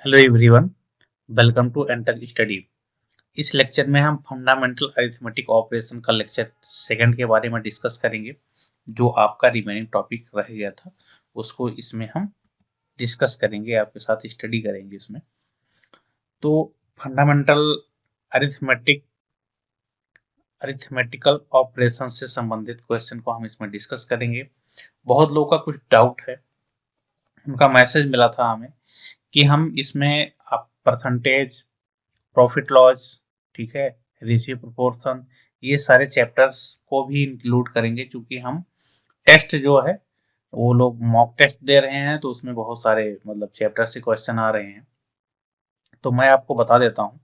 Hello everyone, welcome to enter study. इस lecture में हम फंडामेंटल अरिथमेटिक ऑपरेशन का लेक्चर सेकंड के बारे में डिस्कस करेंगे। जो आपका रिमेनिंग टॉपिक रह गया था उसको इसमें हम डिस्कस करेंगे, आपके साथ स्टडी करेंगे इसमें। तो फंडामेंटल अरिथमेटिक अरिथमेटिकल ऑपरेशन से संबंधित क्वेश्चन को हम इसमें डिस्कस करेंगे। बहुत लोगों का कुछ डाउट है, उनका मैसेज मिला था हमें कि हम इसमें आप परसेंटेज, प्रॉफिट लॉस, ठीक है, रेशियो प्रोपोर्शन, ये सारे चैप्टर्स को भी इंक्लूड करेंगे। क्योंकि हम टेस्ट जो है वो लोग मॉक टेस्ट दे रहे हैं, तो उसमें बहुत सारे मतलब चैप्टर से क्वेश्चन आ रहे हैं। तो मैं आपको बता देता हूँ,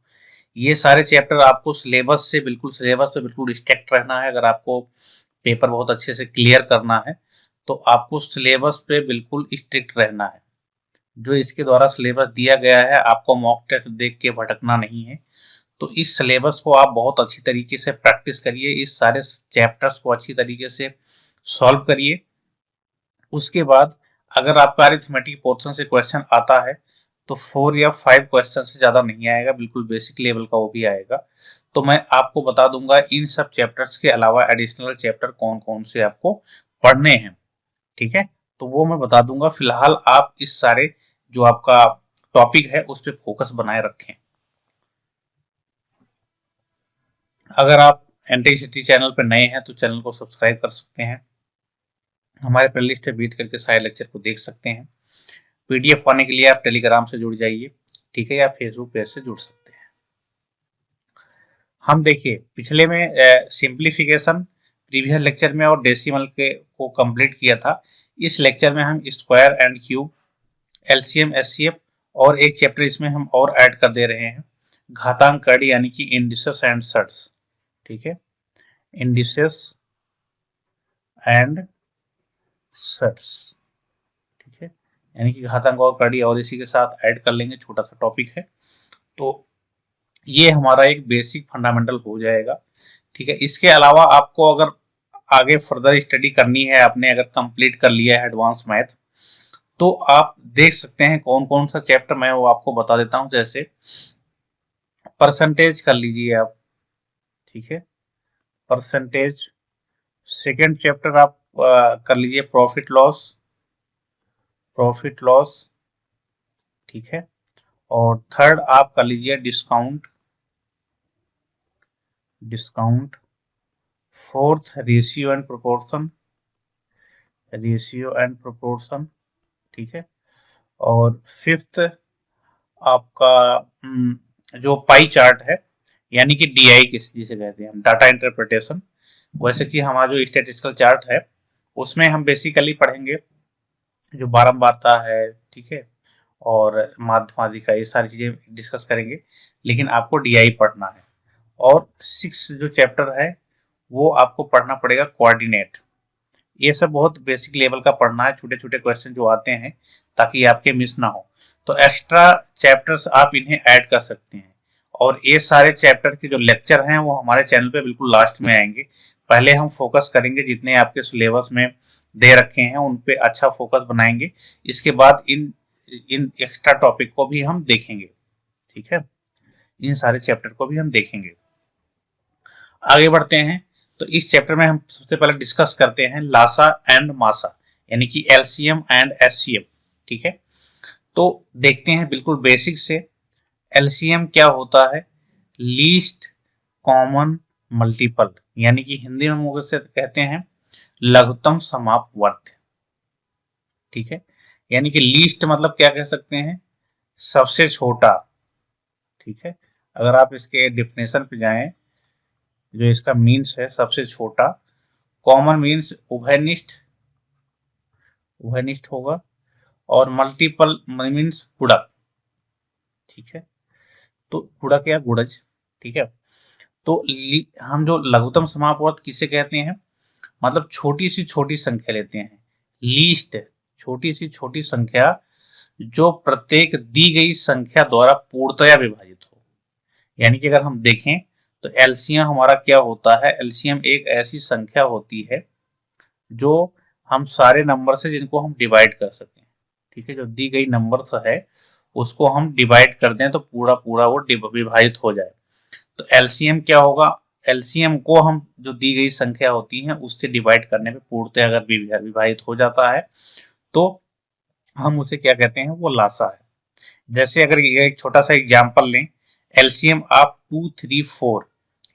ये सारे चैप्टर आपको सिलेबस पे बिल्कुल स्ट्रिक्ट रहना है। अगर आपको पेपर बहुत अच्छे से क्लियर करना है तो आपको सिलेबस पे बिल्कुल स्ट्रिक्ट रहना है। जो इसके द्वारा सिलेबस दिया गया है, आपको मॉक टेस्ट देख के भटकना नहीं है। तो इस सिलेबस को आप बहुत अच्छी तरीके से प्रैक्टिस करिए, इस सारे चैप्टर्स को अच्छी तरीके से सॉल्व करिए। उसके बाद अगर आपका अरिथमेटिक पोर्शन से क्वेश्चन आता है तो 4 या 5 क्वेश्चन से ज़्यादा नहीं आएगा, बिल्कुल बेसिक लेवल का वो भी आएगा। तो मैं आपको बता दूंगा इन सब चैप्टर्स के अलावा एडिशनल चैप्टर कौन कौन से आपको पढ़ने हैं, ठीक है। तो वो मैं बता दूंगा। फिलहाल आप इस सारे जो आपका टॉपिक है उस पर फोकस बनाए रखें। अगर आप एनटीसीटी चैनल पर नए हैं तो चैनल को सब्सक्राइब कर सकते हैं। हमारे प्लेलिस्ट पे बीट करके सारे लेक्चर को देख सकते हैं। पीडीएफ पाने के लिए आप टेलीग्राम से जुड़ जाइए, ठीक है, या फेसबुक पेज से जुड़ सकते हैं। हम देखिए पिछले में सिंप्लीफिकेशन प्रीवियस लेक्चर में और डेसिमल के को कंप्लीट किया था। इस लेक्चर में हम square and cube, LCM, HCF और एक चैप्टर इसमें हम और ऐड कर दे रहे हैं, घातांक कड़ी यानी कि इंडिसेस एंड सर्ट्स, ठीक है, इंडिसेस एंड सर्ट्स, ठीक है, यानी कि घातांक और कड़ी और इसी के साथ ऐड कर लेंगे, छोटा सा टॉपिक है। तो ये हमारा एक बेसिक फंडामेंटल हो जाएगा, ठीक है। इसके अलावा आपको अगर आगे फर्दर स्टडी करनी है, आपने अगर कंप्लीट कर लिया है एडवांस मैथ, तो आप देख सकते हैं कौन कौन सा चैप्टर, मैं वो आपको बता देता हूं। जैसे परसेंटेज कर लीजिए आप, ठीक है, परसेंटेज। सेकेंड चैप्टर आप कर लीजिए प्रॉफिट लॉस, ठीक है। और थर्ड आप कर लीजिए discount. Fourth ratio and proportion, ठीक है। और फिफ्थ आपका जो पाई चार्ट है, यानी कि डीआई जिसे कहते हैं हम, डाटा इंटरप्रिटेशन। वैसे कि हमारा जो स्टैटिस्टिकल चार्ट है उसमें हम बेसिकली पढ़ेंगे जो बारंबारता है, ठीक है, और माध्यमाधिका, ये सारी चीजें डिस्कस करेंगे। लेकिन आपको डीआई पढ़ना है। और 6 जो चैप्टर है वो आपको पढ़ना पड़ेगा कोऑर्डिनेट। ये सब बहुत बेसिक लेवल का पढ़ना है, छोटे छोटे क्वेश्चन जो आते हैं, ताकि आपके मिस ना हो। तो एक्स्ट्रा चैप्टर्स आप इन्हें ऐड कर सकते हैं। और ये सारे चैप्टर के जो लेक्चर हैं वो हमारे चैनल पे बिल्कुल लास्ट में आएंगे। पहले हम फोकस करेंगे जितने आपके सिलेबस में दे रखे हैं उन पे अच्छा फोकस बनाएंगे। इसके बाद इन इन एक्स्ट्रा टॉपिक को भी हम देखेंगे, ठीक है, इन सारे चैप्टर को भी हम देखेंगे। आगे बढ़ते हैं। तो इस चैप्टर में हम सबसे पहले डिस्कस करते हैं लासा एंड मासा, यानी कि एलसीएम एंड एचसीएफ, ठीक है। तो देखते हैं बिल्कुल बेसिक से। एलसीएम क्या होता है? लीस्ट कॉमन मल्टीपल, यानी कि हिंदी में हम उसे कहते हैं लघुत्तम समापवर्त, ठीक है। यानी कि लीस्ट मतलब क्या कह सकते हैं? सबसे छोटा, ठीक है। अगर आप इसके डिफिनेशन पे जाएं, जो इसका मीन्स है सबसे छोटा। कॉमन मीन्स उभयनिष्ठ होगा। और मल्टीपल मीन्स गुणक, ठीक है। तो गुणक या गुणज, ठीक है। तो हम जो लघुत्तम समापवर्त किसे कहते हैं? मतलब छोटी सी छोटी संख्या लेते हैं, लीस्ट, छोटी सी छोटी संख्या जो प्रत्येक दी गई संख्या द्वारा पूर्णतया विभाजित हो। यानी कि अगर हम देखें तो एलसीएम हमारा क्या होता है? एलसीएम एक ऐसी संख्या होती है जो हम सारे नंबर से जिनको हम डिवाइड कर सकें, ठीक है, जो दी गई नंबर्स है उसको हम डिवाइड कर दें तो पूरा पूरा वो विभाजित हो जाए। तो एलसीएम क्या होगा, एलसीएम को हम जो दी गई संख्या होती है उससे डिवाइड करने पे पूर्णतः अगर विभाजित हो जाता है तो हम उसे क्या कहते हैं, वो लासा है। जैसे अगर ये एक छोटा सा एग्जाम्पल लें, एलसीएम आप 2, 3, 4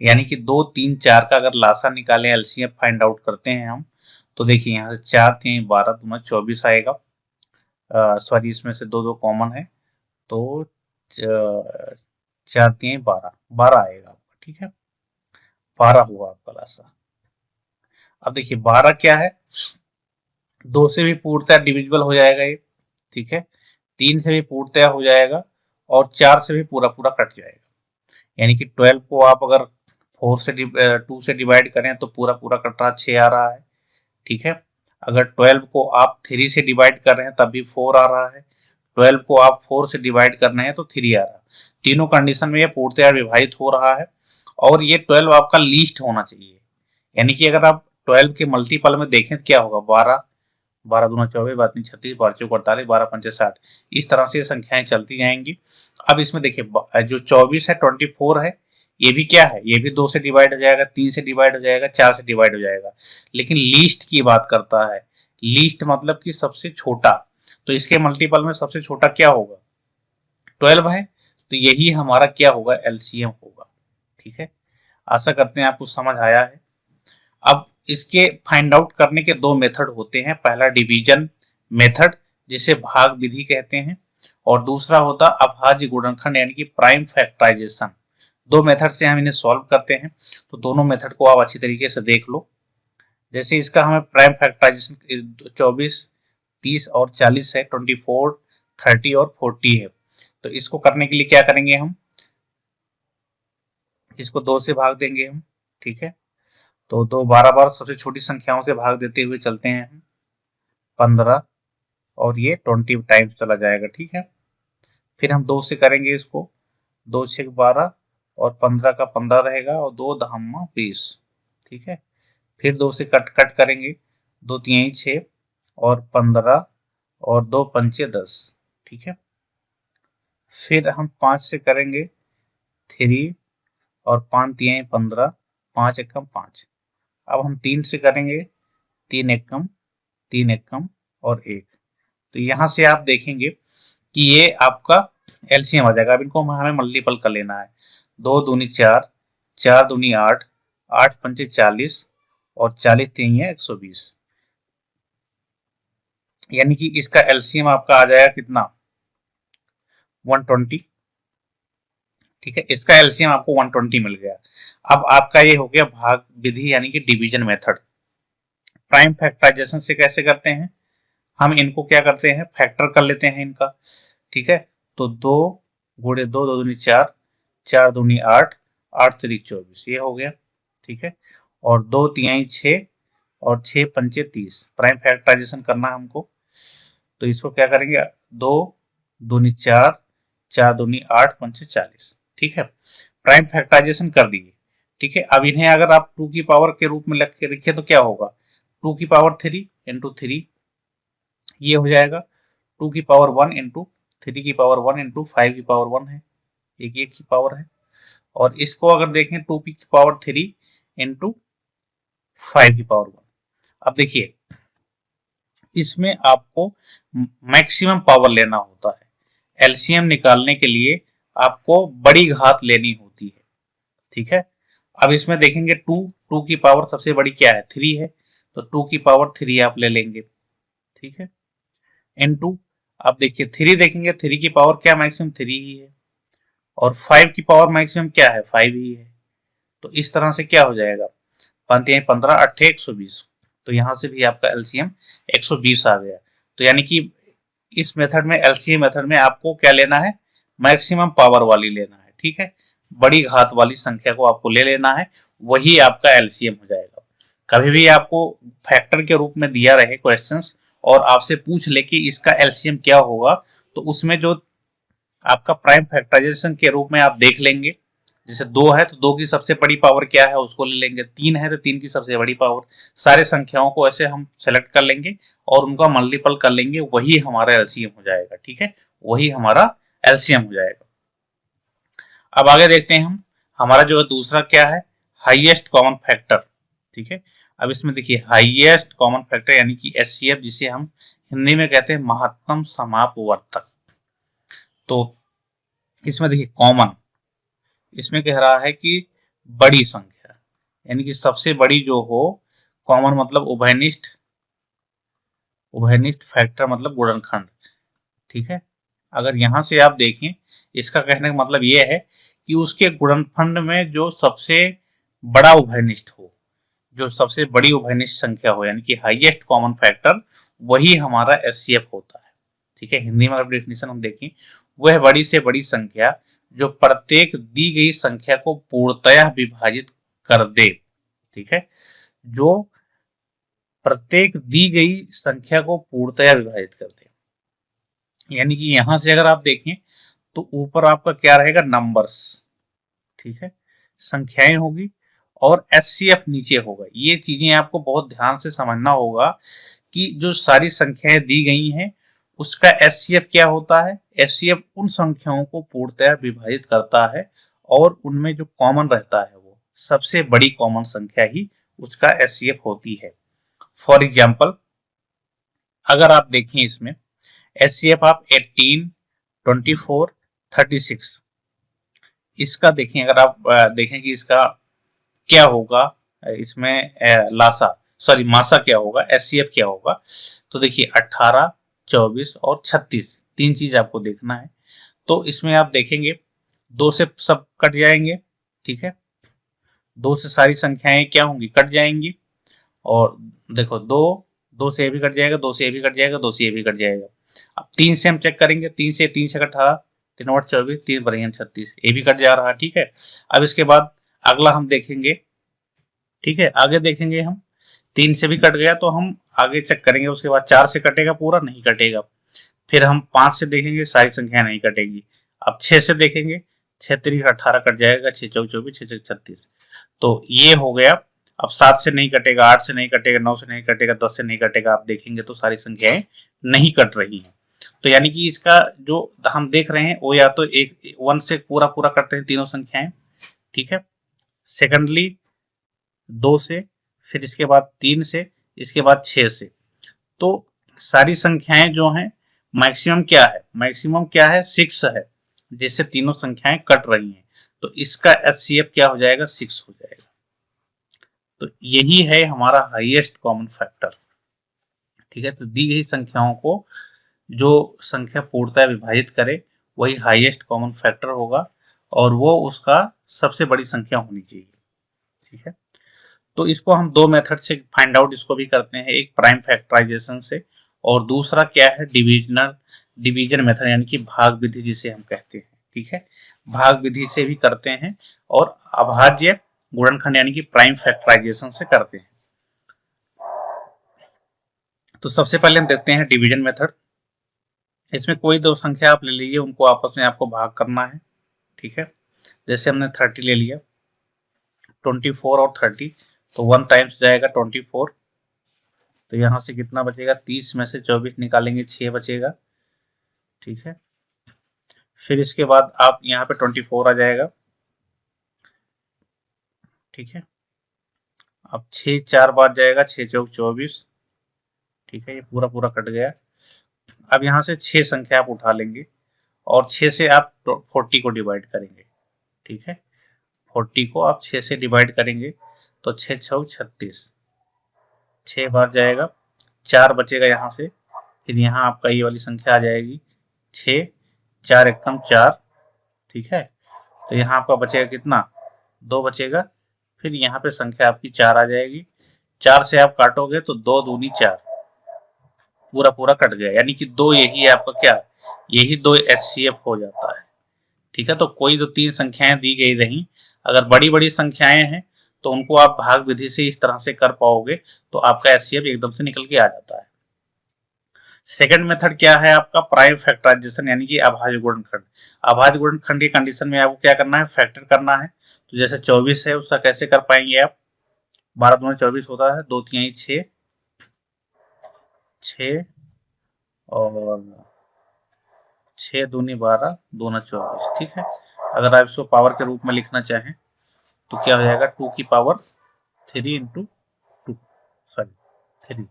यानी कि 2, 3, 4 का अगर लासा निकालें, एलसीएम फाइंड आउट करते हैं हम, तो देखिए यहाँ से 4 3 12 दूना 24 आएगा। सॉरी, इसमें से दो दो कॉमन है, तो 4 3 12 12 आएगा आपका, ठीक है, 12 हुआ आपका लासा। अब देखिए 12 क्या है, 2 से भी पूर्णतः डिविजिबल हो जाएगा ये, ठीक है, 3 से भी पूर्णतः हो जाएगा और 4 से भी पूरा पूरा कट जाएगा। यानी कि 12 को आप अगर 2 से डिवाइड करें तो पूरा पूरा कट रहा 6 आ रहा है, ठीक है। अगर 12 को आप 3 से डिवाइड कर रहे हैं तब भी 4 आ रहा है, 12 को आप 4 से डिवाइड कर रहे हैं तो 3 आ रहा है। तीनों कंडीशन में ये पूर्णतः विभाजित हो रहा है और ये 12 आपका लीस्ट होना चाहिए। यानी कि अगर आप 12 के मल्टीपल में देखें तो क्या होगा, 12 12 दूना 24, 12 36, 12 चौक 48, 12 पंचे 60, इस तरह से संख्याएं चलती जाएंगी। अब इसमें देखिए जो 24 है 24 है, ये भी क्या है, ये भी 2 से डिवाइड हो जाएगा, 3 से डिवाइड हो जाएगा, 4 से डिवाइड हो जाएगा, लेकिन लीस्ट की बात करता है। लीस्ट मतलब कि सबसे छोटा, तो इसके मल्टीपल में सबसे छोटा क्या होगा, 12 है, तो यही हमारा क्या होगा, एलसीएम होगा, ठीक है। आशा करते हैं आपको समझ आया है। अब इसके फाइंड आउट करने के दो मेथड होते हैं, पहला डिवीजन मेथड जिसे भाग विधि कहते हैं और दूसरा होता अभाज्य गुणनखंड यानी कि प्राइम फैक्टराइजेशन। दो मेथड से हम इन्हें सॉल्व करते हैं, तो दोनों मेथड को आप अच्छी तरीके से देख लो। जैसे इसका हमें प्राइम फैक्टराइजेशन 24, 30 और 40 है, 24, 30 और 40 है, तो इसको करने के लिए क्या करेंगे, हम इसको 2 से भाग देंगे हम, ठीक है। तो 2 12 बार सबसे छोटी संख्याओं से भाग देते हुए चलते हैं हम, 15 और ये 20 टाइम्स चला जाएगा, ठीक है। फिर हम 2 से करेंगे इसको, 2 6 12 और 15 का 15 रहेगा और 2 दहम्मा 20, ठीक है। फिर 2 से कट कट करेंगे, 2 3 6 और 15 और 2 पंचे 10, ठीक है। फिर हम 5 से करेंगे 3 और 5 3 15, 5 एकम 5। अब हम 3 से करेंगे, 3 एकम 3 एकम और 1। तो यहां से आप देखेंगे कि ये आपका एलसीएम आ जाएगा। अब इनको हमें मल्टीपल कर लेना है, 2 दूनी 4, 4 दूनी 8, 8 पंचे 40 और 40 तीन है 120। यानी कि इसका एलसीएम आपका आ जाएगा कितना, 120, ठीक है। इसका एलसीएम आपको 120 मिल गया। अब आपका ये हो गया भाग विधि यानी कि डिवीजन मेथड। प्राइम फैक्टराइजेशन से कैसे करते हैं, हम इनको क्या करते हैं, फैक्टर कर लेते हैं इनका, ठीक है। तो 2 गुणे 2, 2 दूनी 4, 4 दूनी 8, 8 3 24, ये हो गया, ठीक है। और 2 3 6 और 6 पंचे 30, प्राइम फैक्टराइजेशन करना है हमको, तो इसको क्या करेंगे, 2 दूनी 4, 4 दूनी 8 पंचे 40, ठीक है। प्राइम फैक्टराइजेशन कर दिए, ठीक है। अब इन्हें अगर आप 2 की पावर के रूप में लिख के लिखे तो क्या होगा, 2 की पावर 3 इंटू 3, ये हो जाएगा 2 की पावर 1 इंटू 3 की पावर 1 इंटू 5 की पावर 1 है, एक की पावर है। और इसको अगर देखें 2 की पावर 3 इंटू 5 की पावर 1। अब देखिए इसमें आपको मैक्सिमम पावर लेना होता है, एलसीएम निकालने के लिए आपको बड़ी घात लेनी होती है, ठीक है। अब इसमें देखेंगे 2 की पावर सबसे बड़ी क्या है, 3 है, तो 2 की पावर 3 आप ले लेंगे, ठीक है, इनटू, अब देखिए 3 देखेंगे, 3 की पावर क्या मैक्सिमम 3 ही है और 5 की पावर मैक्सिमम क्या है 5 ही है। तो इस तरह से क्या हो जाएगा, 15 8 120, तो यहां से भी आपका एलसीएम 120 आ गया। तो यानी कि इस मेथड में, एलसीएम मेथड में आपको क्या लेना है, मैक्सिमम पावर वाली लेना है, ठीक है, बड़ी घात वाली संख्या को आपको ले लेना है, वही आपका एलसीएम हो जाएगा। कभी भी आपको फैक्टर के रूप में दिया रहे क्वेश्चंस और आपसे पूछ ले कि इसका एलसीएम क्या होगा, तो उसमें जो आपका प्राइम फैक्टराइजेशन के रूप में आप देख लेंगे, जैसे 2 है तो 2 की सबसे बड़ी पावर क्या है उसको ले लेंगे, 3 है तो 3 की सबसे बड़ी पावर, सारे संख्याओं को ऐसे हम सेलेक्ट कर लेंगे और उनका मल्टीपल कर लेंगे, वही हमारा एलसीएम हो जाएगा, ठीक है, वही हमारा एलसीएम हो जाएगा। अब आगे देखते हैं हम, हमारा जो दूसरा क्या है, हाईएस्ट कॉमन फैक्टर। ठीक है, अब इसमें देखिए हाईएस्ट कॉमन फैक्टर यानी कि एचसीएफ, जिसे हम हिंदी में कहते हैं महत्तम समापवर्तक। तो इसमें देखिए कॉमन, इसमें कह रहा है कि बड़ी संख्या, यानी कि सबसे बड़ी जो हो। कॉमन मतलब उभयनिष्ठ, उभयनिष्ठ फैक्टर मतलब गुणनखंड। ठीक है, अगर यहां से आप देखें, इसका कहने का मतलब यह है कि उसके गुणनखंड में जो सबसे बड़ा उभयनिष्ठ हो, जो सबसे बड़ी उभयनिष्ठ संख्या हो, यानी कि हाईएस्ट कॉमन फैक्टर, वही हमारा एचसीएफ होता है। ठीक है, हिंदी में अगर डेफिनेशन हम देखें, वह बड़ी से बड़ी संख्या जो प्रत्येक दी गई संख्या को पूर्णतया विभाजित कर दे। ठीक है, जो प्रत्येक दी गई संख्या को पूर्णतया विभाजित कर दे, यानी कि यहां से अगर आप देखें तो ऊपर आपका क्या रहेगा, नंबर्स। ठीक है, संख्याएं होगी और एचसीएफ नीचे होगा। ये चीजें आपको बहुत ध्यान से समझना होगा कि जो सारी संख्याएं दी गई हैं उसका एचसीएफ क्या होता है। एचसीएफ उन संख्याओं को पूर्णतया विभाजित करता है और उनमें जो कॉमन रहता है वो सबसे बड़ी कॉमन संख्या ही उसका एचसीएफ होती है। फॉर एग्जाम्पल, अगर आप देखें इसमें एचसीएफ आप 18, 24, 36, इसका देखें, अगर आप देखें कि इसका क्या होगा, इसमें लासा सॉरी मासा क्या होगा, एचसीएफ क्या होगा, तो देखिए 18, 24 और 36, तीन चीज आपको देखना है। तो इसमें आप देखेंगे दो से सब कट जाएंगे। ठीक है, दो से सारी संख्याएं क्या होंगी, कट जाएंगी। और देखो दो, दो से ये भी कट जाएगा, दो से ये भी कट जाएगा, दो से ये भी कट जाएगा। अब तीन से हम चेक करेंगे, तीन से 18, 3 × 24, 3 × 36, ये भी कट जा रहा है। ठीक है, अब इसके बाद अगला हम देखेंगे। ठीक है, आगे देखेंगे हम, तीन से भी कट गया तो हम आगे चेक करेंगे, उसके बाद चार से कटेगा, पूरा नहीं कटेगा। फिर हम पांच से देखेंगे, सारी संख्या नहीं कटेगी। अब छह से देखेंगे, 6×3 = 18 कट जाएगा, 6×4 = 24, 6×6 = 36। तो ये हो गया। अब सात से नहीं कटेगा, आठ से नहीं कटेगा, नौ से नहीं कटेगा, 10 से नहीं कटेगा। आप देखेंगे तो सारी संख्याएं नहीं कट रही हैं। तो यानी कि इसका जो हम देख रहे हैं वो या तो एक वन से पूरा पूरा कट रहे हैं तीनों संख्याएं। ठीक है, सेकंडली दो से, फिर इसके बाद तीन से, इसके बाद छह से। तो सारी संख्याएं जो हैं, मैक्सिमम क्या है, मैक्सिमम क्या है, 6 है, जिससे तीनों संख्याएं कट रही हैं। तो इसका एचसीएफ क्या हो जाएगा, 6 हो जाएगा। तो यही है हमारा हाईएस्ट कॉमन फैक्टर। ठीक है, तो दी गई संख्याओं को जो संख्या पूर्णतः विभाजित करे वही हाईएस्ट कॉमन फैक्टर होगा और वो उसका सबसे बड़ी संख्या होनी चाहिए। ठीक है, तो इसको हम दो मेथड से फाइंड आउट इसको भी करते हैं, एक प्राइम फैक्टराइजेशन से और दूसरा क्या है, डिवीजन मेथड, यानी कि भाग विधि जिसे हम कहते हैं। ठीक है, भाग विधि से भी करते हैं और अभाज्य गुणनखंड यानी कि प्राइम फैक्टराइजेशन से करते हैं। तो सबसे पहले हम देखते हैं डिवीजन मेथड। इसमें कोई दो संख्या आप ले लीजिए, उनको आपस में आपको भाग करना है। ठीक है, जैसे हमने 30 ले लिया, 24 और 30, तो 1 टाइम्स जाएगा 24। तो यहां से कितना बचेगा, 30 में से 24 निकालेंगे, 6 बचेगा। ठीक है, फिर इसके बाद आप यहाँ पे 24 आ जाएगा। ठीक है, अब 6 4 बार जाएगा, 6×4 = 24। ठीक है, ये पूरा पूरा कट गया। अब यहाँ से 6 संख्या आप उठा लेंगे और 6 से आप 40 को डिवाइड करेंगे। ठीक है, 40 को आप 6 से डिवाइड करेंगे तो 6×6 = 36, 6 बार जाएगा, 4 बचेगा यहाँ से। फिर यहाँ आपका ये वाली संख्या आ जाएगी 6, 4 × 4। ठीक है, तो यहाँ आपका बचेगा कितना, 2 बचेगा। फिर यहाँ पे संख्या आपकी 4 आ जाएगी, 4 से आप काटोगे तो 2 दूनी 4, पूरा पूरा कट गया, यानी कि दो, यही आपका क्या, यही दो एचसीएफ हो जाता है। ठीक है, तो कोई तो तीन संख्याएं दी गई रही, अगर बड़ी बड़ी संख्याएं हैं तो उनको आप भाग विधि से इस तरह से कर पाओगे तो आपका एचसीएफ एकदम से निकल के आ जाता है। सेकंड मेथड क्या है आपका, प्राइम फैक्टराइजेशन यानी कि अभाज्य गुणनखंड। अभाज्य गुणनखंड की कंडीशन में आपको क्या करना है, फैक्टर करना है। तो जैसे 24 है उसका कैसे कर पाएंगे आप, 12 दूनी 24 होता है, 2 × 3 = 6 और 6 दूनी 12, 2 ना 24, ठीक है। अगर आप इसको पावर के रूप में लिखना चाहें तो क्या हो जाएगा, 2 की पावर 3 इंटू 2, सॉरी 3,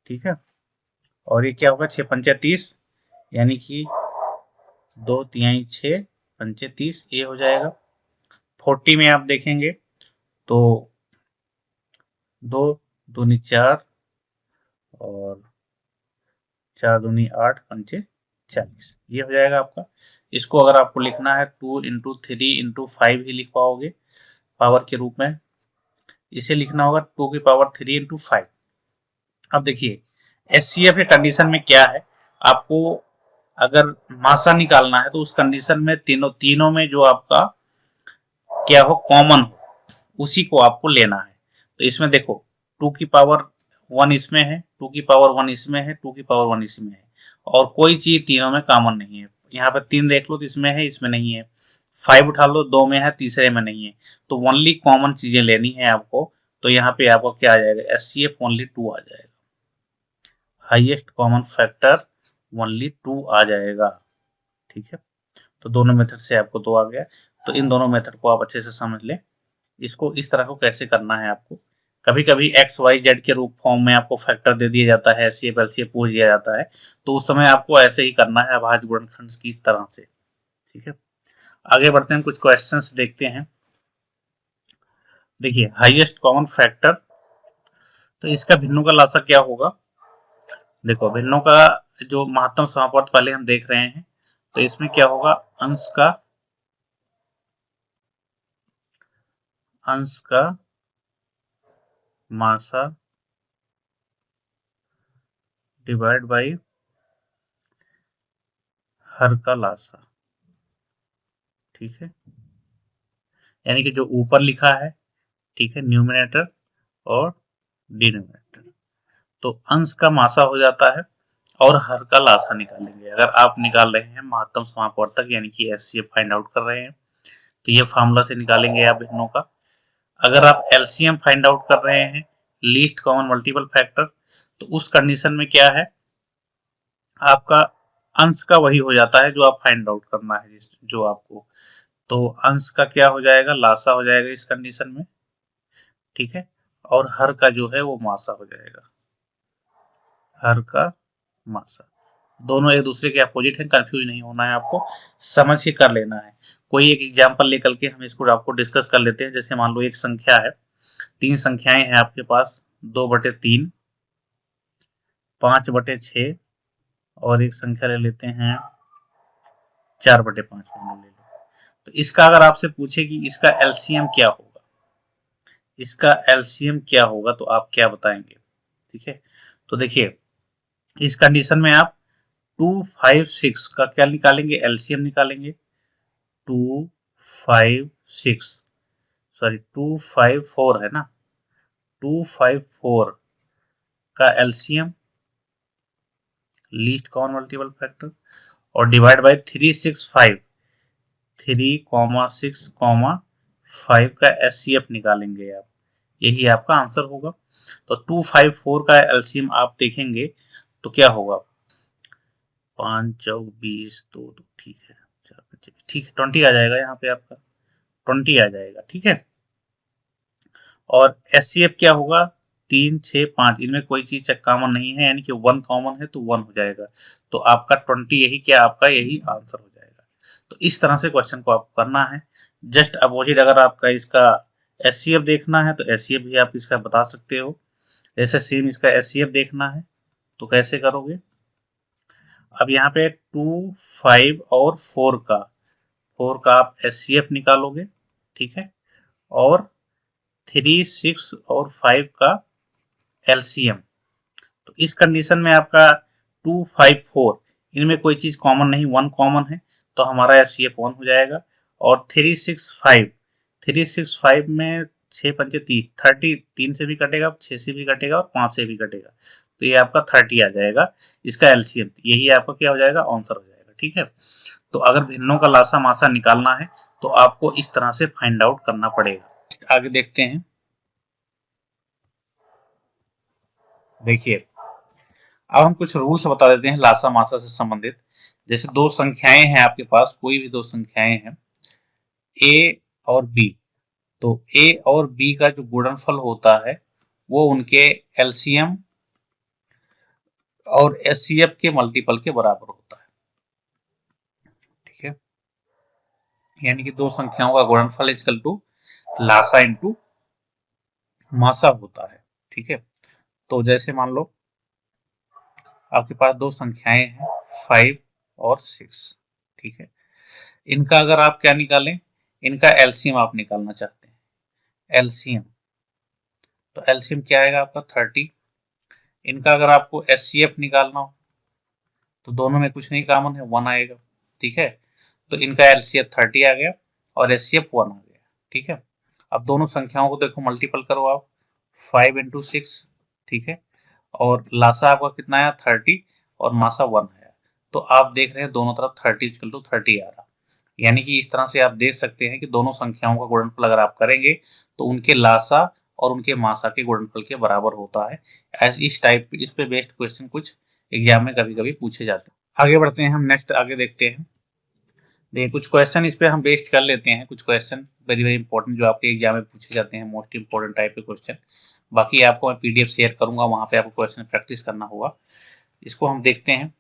ठीक है। और ये क्या होगा, 6 पंचे 30, यानी कि 2 तिहाई 6 पंचे 30, ये हो जाएगा। 40 में आप देखेंगे तो 2 दूनी 4 और 4 दूनी 8 पंचे 40, ये हो जाएगा आपका। इसको अगर आपको लिखना है 2 इंटू 3 इंटू 5 ही लिख पाओगे पावर के रूप में। इसे लिखना होगा 2 की पावर 3 इंटू 5। अब देखिए एचसीएफ के कंडीशन में क्या है, आपको अगर मासा निकालना है तो उस कंडीशन में तीनों में जो आपका क्या हो, कॉमन हो, उसी को आपको लेना है। तो इसमें देखो 2 की पावर 1 इसमें है, 2 की पावर 1 इसमें है, 2 की पावर 1 इसमें है, और कोई चीज तीनों में कॉमन नहीं है। यहाँ पे 3 देख लो तो इसमें है, इसमें नहीं है। 5 उठा लो, 2 में है, तीसरे में नहीं है। तो ओनली कॉमन चीजें लेनी है आपको। तो यहाँ पे आपको क्या आ जाएगा, एचसीएफ ओनली 2 आ जाएगा, हाईएस्ट कॉमन फैक्टर ओनली 2 आ जाएगा, ठीक है। तो दोनों मेथड से आपको 2 आ गया। तो इन दोनों मेथड को आप अच्छे से समझ लें। इसको इस तरह को कैसे करना है आपको, कभी कभी एक्स वाई जेड के रूप फॉर्म में आपको फैक्टर दे दिया जाता है, एचसीएफ एलसीएफ पूछ दिया जाता है, तो उस समय आपको ऐसे ही करना है अभाज्य गुणनखंड की तरह से, ठीक है। आगे बढ़ते हैं, कुछ क्वेश्चंस देखते हैं। देखिए हाईएस्ट कॉमन फैक्टर, तो इसका भिन्नों का लासा क्या होगा। देखो भिन्नों का जो महत्तम समापवर्त पहले हम देख रहे हैं, तो इसमें क्या होगा, अंश का मासा डिवाइड बाई हर का लासा, ठीक है। यानी कि जो ऊपर लिखा है, ठीक है, न्यूमिनेटर और डिनोमिनेटर, तो अंश का मासा हो जाता है और हर का लासा निकालेंगे। अगर आप निकाल रहे हैं महत्तम समापवर्तक यानी कि एचसीएफ फाइंड आउट कर रहे हैं, तो ये फार्मूला से निकालेंगे आप भिन्नों का। अगर आप एलसीएम फाइंड आउट कर रहे हैं, लीस्ट कॉमन मल्टीपल फैक्टर, तो उस कंडीशन में क्या है, आपका अंश का वही हो जाता है जो आप फाइंड आउट करना है, जो आपको, तो अंश का क्या हो जाएगा, लासा हो जाएगा इस कंडीशन में, ठीक है। और हर का जो है वो मासा हो जाएगा, हर का मासा। दोनों एक दूसरे के अपोजिट हैं, कंफ्यूज नहीं होना है आपको, समझ के कर लेना है। कोई एक एग्जांपल लेकर के हम इसको आपको डिस्कस कर लेते हैं। जैसे मान लो एक संख्या है, 3 संख्याएं हैं आपके पास, 2/3, 5/6 और एक संख्या ले लेते हैं 4/5 मान लो ले लो। तो इसका अगर आपसे पूछे कि इसका एलसीएम क्या होगा, इसका एलसीएम क्या होगा, तो आप क्या बताएंगे, ठीक है। तो देखिए इस कंडीशन में आप 256 का क्या निकालेंगे, एलसीएम निकालेंगे। 256, सॉरी 254 है ना, 254 का LCM, least common multiple factor, और डिवाइड बाय 365, 3,6,5 का एचसीएफ निकालेंगे आप, यही आपका आंसर होगा। तो 254 का एलसीएम आप देखेंगे तो क्या होगा, 5 चौक 20, 2 ठीक है, 4 ठीक है, 20 आ जाएगा, यहाँ पे आपका 20 आ जाएगा, ठीक है। और एचसीएफ क्या होगा, 3, 6, 5, इनमें कोई चीज कॉमन नहीं है, यानी कि 1 कॉमन है तो 1 हो जाएगा। तो आपका 20 यही क्या, आपका यही आंसर हो जाएगा। तो इस तरह से क्वेश्चन को आपको करना है। जस्ट अपोजिट अगर आपका इसका एचसीएफ देखना है तो एचसीएफ भी आप इसका बता सकते हो। जैसे सेम इसका एचसीएफ देखना है तो कैसे करोगे, अब यहाँ पे 2, 5 और 4 का आप एचसीएफ निकालोगे, ठीक है। और 3, 6 और 5 का एलसीएम, तो इस कंडीशन में आपका 2, 5, 4, इनमें कोई चीज कॉमन नहीं, 1 कॉमन है, तो हमारा एचसीएफ 1 हो जाएगा। और 3, 6, 5, 3, 6, 5 में 6 पंचे 30, 30 3 से भी कटेगा, 6 से भी कटेगा और 5 से भी कटेगा, तो ये आपका 30 आ जाएगा इसका एलसीएम, यही आपका क्या हो जाएगा, आंसर हो जाएगा, ठीक है। तो अगर भिन्नों का लासा मासा निकालना है तो आपको इस तरह से फाइंड आउट करना पड़ेगा। आगे देखते हैं। देखिए अब हम कुछ रूल्स बता देते हैं लासा मासा से संबंधित। जैसे दो संख्याएं हैं आपके पास, कोई भी दो संख्याएं हैं ए और बी, तो ए और बी का जो गुणनफल होता है वो उनके एलसीएम और एचसीएफ के मल्टीपल के बराबर होता है। ठीक है, यानी कि दो संख्याओं का गुणनफल इक्वल टू लासा इंटू मासा होता है। ठीक है, तो जैसे मान लो आपके पास दो संख्याएं हैं 5 और 6। ठीक है, इनका अगर आप क्या निकालें, इनका एलसीएम आप निकालना चाहते हैं, एलसीएम, तो एलसीएम क्या आएगा आपका 30। इनका अगर आपको एचसीएफ निकालना हो तो दोनों में कुछ नहीं कॉमन है, 1 आएगा। ठीक है, तो इनका एलसीएफ 30 आ गया और एचसीएफ 1 आ गया। ठीक है, अब दोनों संख्याओं को देखो मल्टीपल करो आप, 5 इंटू 6। ठीक है, और लासा आपका कितना आया 30 और मासा 1 आया, तो आप देख रहे हैं दोनों तरफ 30 आ रहा। यानी कि इस तरह से आप देख सकते हैं कि दोनों संख्याओं का गुणनफल अगर आप करेंगे तो उनके लासा और उनके मासा के गुणनफल के बराबर होता है। ऐसे इस टाइप इस पे बेस्ड क्वेश्चन कुछ एग्जाम में कभी कभी पूछे जाते हैं। आगे बढ़ते हैं हम, नेक्स्ट आगे देखते हैं। देखिए कुछ क्वेश्चन इस पे हम बेस्ड कर लेते हैं, कुछ क्वेश्चन वेरी वेरी इंपॉर्टेंट जो आपके एग्जाम में पूछे जाते हैं, मोस्ट इंपॉर्टेंट टाइप के क्वेश्चन। बाकी आपको मैं पीडीएफ शेयर करूंगा, वहां पे आपको क्वेश्चन प्रैक्टिस करना होगा। इसको हम देखते हैं।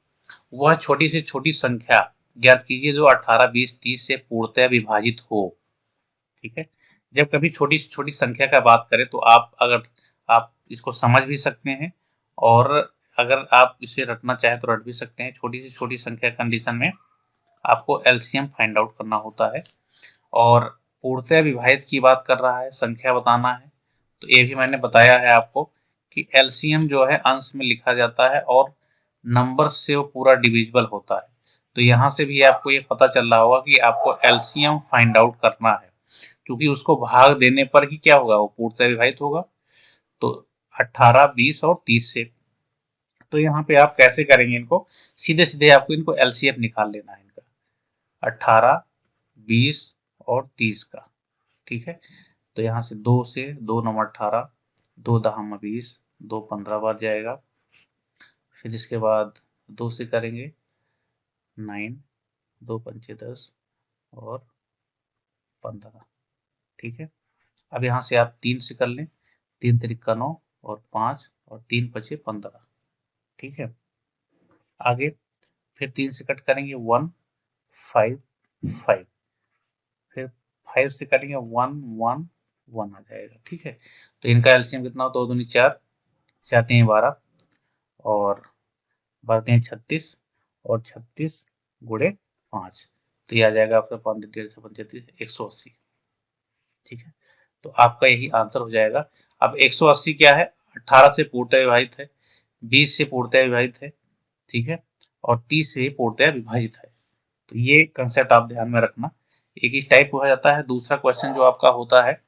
वह छोटी से छोटी संख्या ज्ञात कीजिए जो 18, 20, 30 से पूर्णतः विभाजित हो। ठीक है, जब कभी छोटी से छोटी संख्या का बात करें तो आप इसको समझ भी सकते हैं, और अगर आप इसे रटना चाहें तो रट भी सकते हैं। छोटी से छोटी संख्या कंडीशन में आपको एलसीएम फाइंड आउट करना होता है, और पूर्णतः विभाजित की बात कर रहा है, संख्या बताना है, तो ये भी मैंने बताया है आपको कि एलसीएम जो है अंश में लिखा जाता है और नंबर से वो पूरा डिविजिबल होता है। तो यहां से भी आपको ये पता चल रहा होगा कि आपको एलसीएम फाइंड आउट करना है, क्योंकि उसको भाग देने पर ही क्या होगा, वो पूर्णतः विभाजित होगा। तो 18, 20 और 30 से, तो यहाँ पे आप कैसे करेंगे इनको, सीधे सीधे आपको इनको एलसीएम निकाल लेना है इनका, 18, 20 और 30 का। ठीक है, तो यहाँ से 2 से 2 9 18, 2 10 20, 2 15 बार जाएगा। फिर इसके बाद 2 से करेंगे 9, 2 पंचे 10 और 15। ठीक है, अब यहाँ से आप 3 से कर लें, 3 तिरिका 9 और 5 और 3 पचे 15। ठीक है, आगे फिर 3 से कट करेंगे 1 5 5, फिर 5 से करेंगे 1 1 1 आ जाएगा। ठीक है, तो इनका एलसीएम कितना होता है, 2 दूनी 4, 4 3 12 और 12 3 36 और 36 गुणे 5, तो ये आ जाएगा आपका 5 35 180। ठीक है, तो आपका यही आंसर हो जाएगा। अब 180 क्या है, 18 से पूर्णतः विभाजित है, 20 से पूर्णतः विभाजित है, ठीक है, और 30 से पूर्णतः विभाजित है। तो ये कंसेप्ट आप ध्यान में रखना। एक इस टाइप हो जाता है। दूसरा क्वेश्चन जो आपका होता है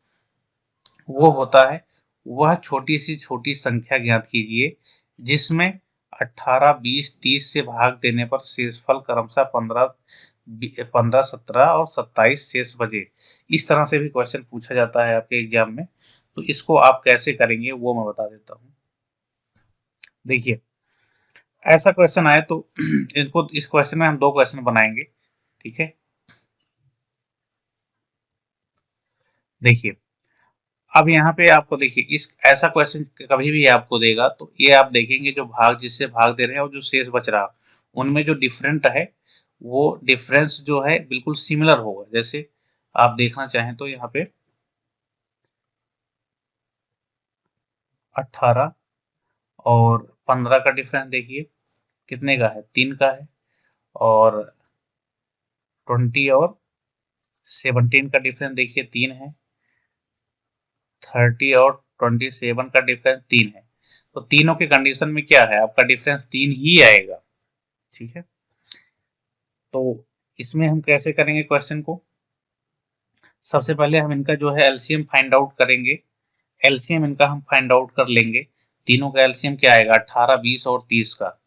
वो होता है, वह छोटी सी छोटी संख्या ज्ञात कीजिए जिसमें 18, 20, 30 से भाग देने पर शेषफल क्रमशः 15, 15, 17 और 27 शेष बचे। इस तरह से भी क्वेश्चन पूछा जाता है आपके एग्जाम में, तो इसको आप कैसे करेंगे वो मैं बता देता हूँ। देखिए ऐसा क्वेश्चन आए तो इनको, इस क्वेश्चन में हम दो क्वेश्चन बनाएंगे। ठीक है, देखिए अब यहाँ पे आपको देखिए इस ऐसा क्वेश्चन कभी भी आपको देगा तो ये आप देखेंगे जो भाग जिससे भाग दे रहे हैं और जो शेष बच रहा उनमें जो डिफरेंट है वो डिफरेंस जो है बिल्कुल सिमिलर होगा। जैसे आप देखना चाहें तो यहाँ पे 18 और 15 का डिफरेंस देखिए कितने का है, 3 का है, और 20 और 17 का डिफरेंस देखिए 3 है, 30 और 27 का डिफरेंस 3 है। तो तीनों के कंडीशन में क्या है, आपका डिफरेंस 3 ही आएगा। ठीक है, तो इसमें हम कैसे करेंगे क्वेश्चन को, सबसे पहले हम इनका जो है एलसीएम फाइंड आउट करेंगे। एलसीएम इनका हम फाइंड आउट कर लेंगे। तीनों का एलसीएम क्या आएगा, 18, 20 और 30 का।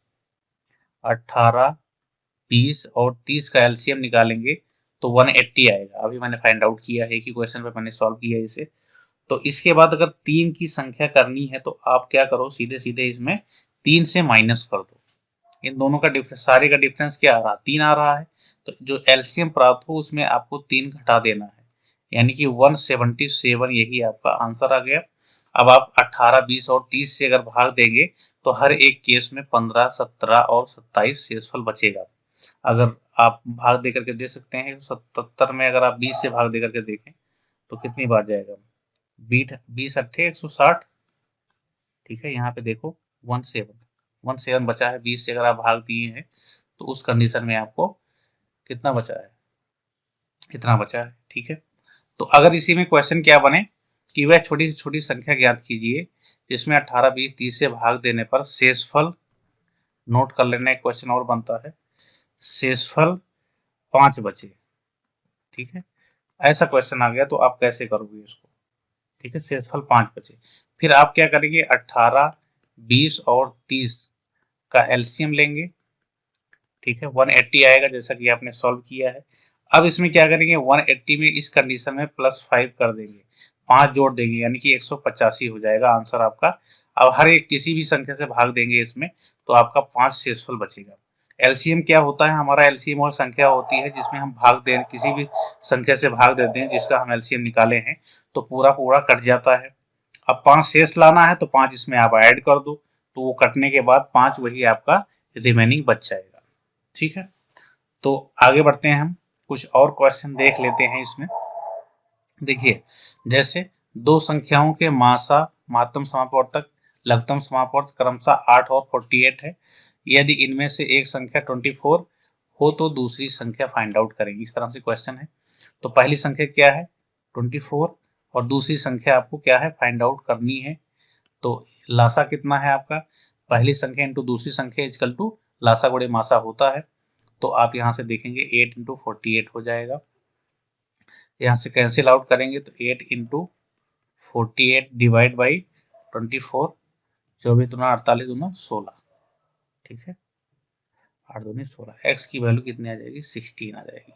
18, 20 और 30 का एलसीएम निकालेंगे तो 180 आएगा। अभी मैंने फाइंड आउट किया है कि क्वेश्चन पे मैंने सॉल्व किया इसे। तो इसके बाद अगर 3 की संख्या करनी है तो आप क्या करो, सीधे सीधे इसमें 3 से माइनस कर दो। इन दोनों का डिफरेंस, सारे का डिफरेंस क्या आ रहा है, 3 आ रहा है। तो जो एलसीएम प्राप्त हो उसमें आपको 3 घटा देना है, यानी कि 177, यही आपका आंसर आ गया। अब आप 18, 20 और 30 से अगर भाग देंगे तो हर एक केस में 15, 17 और 27 शेषफल बचेगा। अगर आप भाग दे करके दे सकते हैं, 77 में अगर आप 20 से भाग दे करके देखें तो कितनी बार जाएगा, 20 अट्ठे 160। ठीक है, यहाँ पे देखो 17 बचा है, 20 से अगर आप भाग दिए हैं तो उस कंडीशन में आपको कितना बचा है, इतना बचा है। ठीक है, तो अगर इसी में क्वेश्चन क्या बने कि वह छोटी से छोटी संख्या ज्ञात कीजिए जिसमें 18, 20, 30 से भाग देने पर शेषफल, नोट कर लेना, एक क्वेश्चन और बनता है, शेषफल 5 बचे। ठीक है, ऐसा क्वेश्चन आ गया तो आप कैसे करोगे इसको। ठीक है, शेषफल 5 बचे, फिर आप क्या करेंगे, 18, 20 और 30 का एलसीएम लेंगे। ठीक है, 180 आएगा जैसा कि आपने सॉल्व किया है। अब इसमें क्या करेंगे, 180 में इस कंडीशन में +5 कर देंगे, 5 जोड़ देंगे, यानी कि 185 हो जाएगा आंसर आपका। अब हर एक किसी भी संख्या से भाग देंगे इसमें तो आपका 5 शेषफल बचेगा। एलसीएम क्या होता है, हमारा एलसीएम वो संख्या होती है जिसमें हम भाग दे, किसी भी संख्या से भाग देते हैं जिसका हम एलसीएम निकाले हैं तो पूरा पूरा कट जाता है। अब 5 शेष लाना है तो 5 इसमें आप ऐड कर दो, तो वो कटने के बाद 5 वही आपका रिमेनिंग बच जाएगा। ठीक है, तो आगे बढ़ते हैं, हम कुछ और क्वेश्चन देख लेते हैं इसमें। देखिए, जैसे दो संख्याओं के मासा, महत्तम समापवर्तक, लघुत्तम समापवर्तक क्रमशः 8 और 48 है। यदि इनमें से एक संख्या 24 हो तो दूसरी संख्या फाइंड आउट करेंगे, इस तरह से क्वेश्चन है। तो पहली संख्या क्या है, 24, और दूसरी संख्या आपको क्या है, फाइंड आउट करनी है। तो लासा कितना है आपका, पहली संख्या इंटू दूसरी संख्या इजकल टू लासा गुणे मासा होता है। तो आप यहाँ से देखेंगे 8 इंटू 48 हो जाएगा, यहाँ से कैंसिल आउट करेंगे तो 8 इंटू 48 डिवाइड बाई 24, 24 दूना 48 दूना 16। ठीक है, 8 दूनी 16, एक्स की वैल्यू कितनी आ जाएगी, 16 आ जाएगी।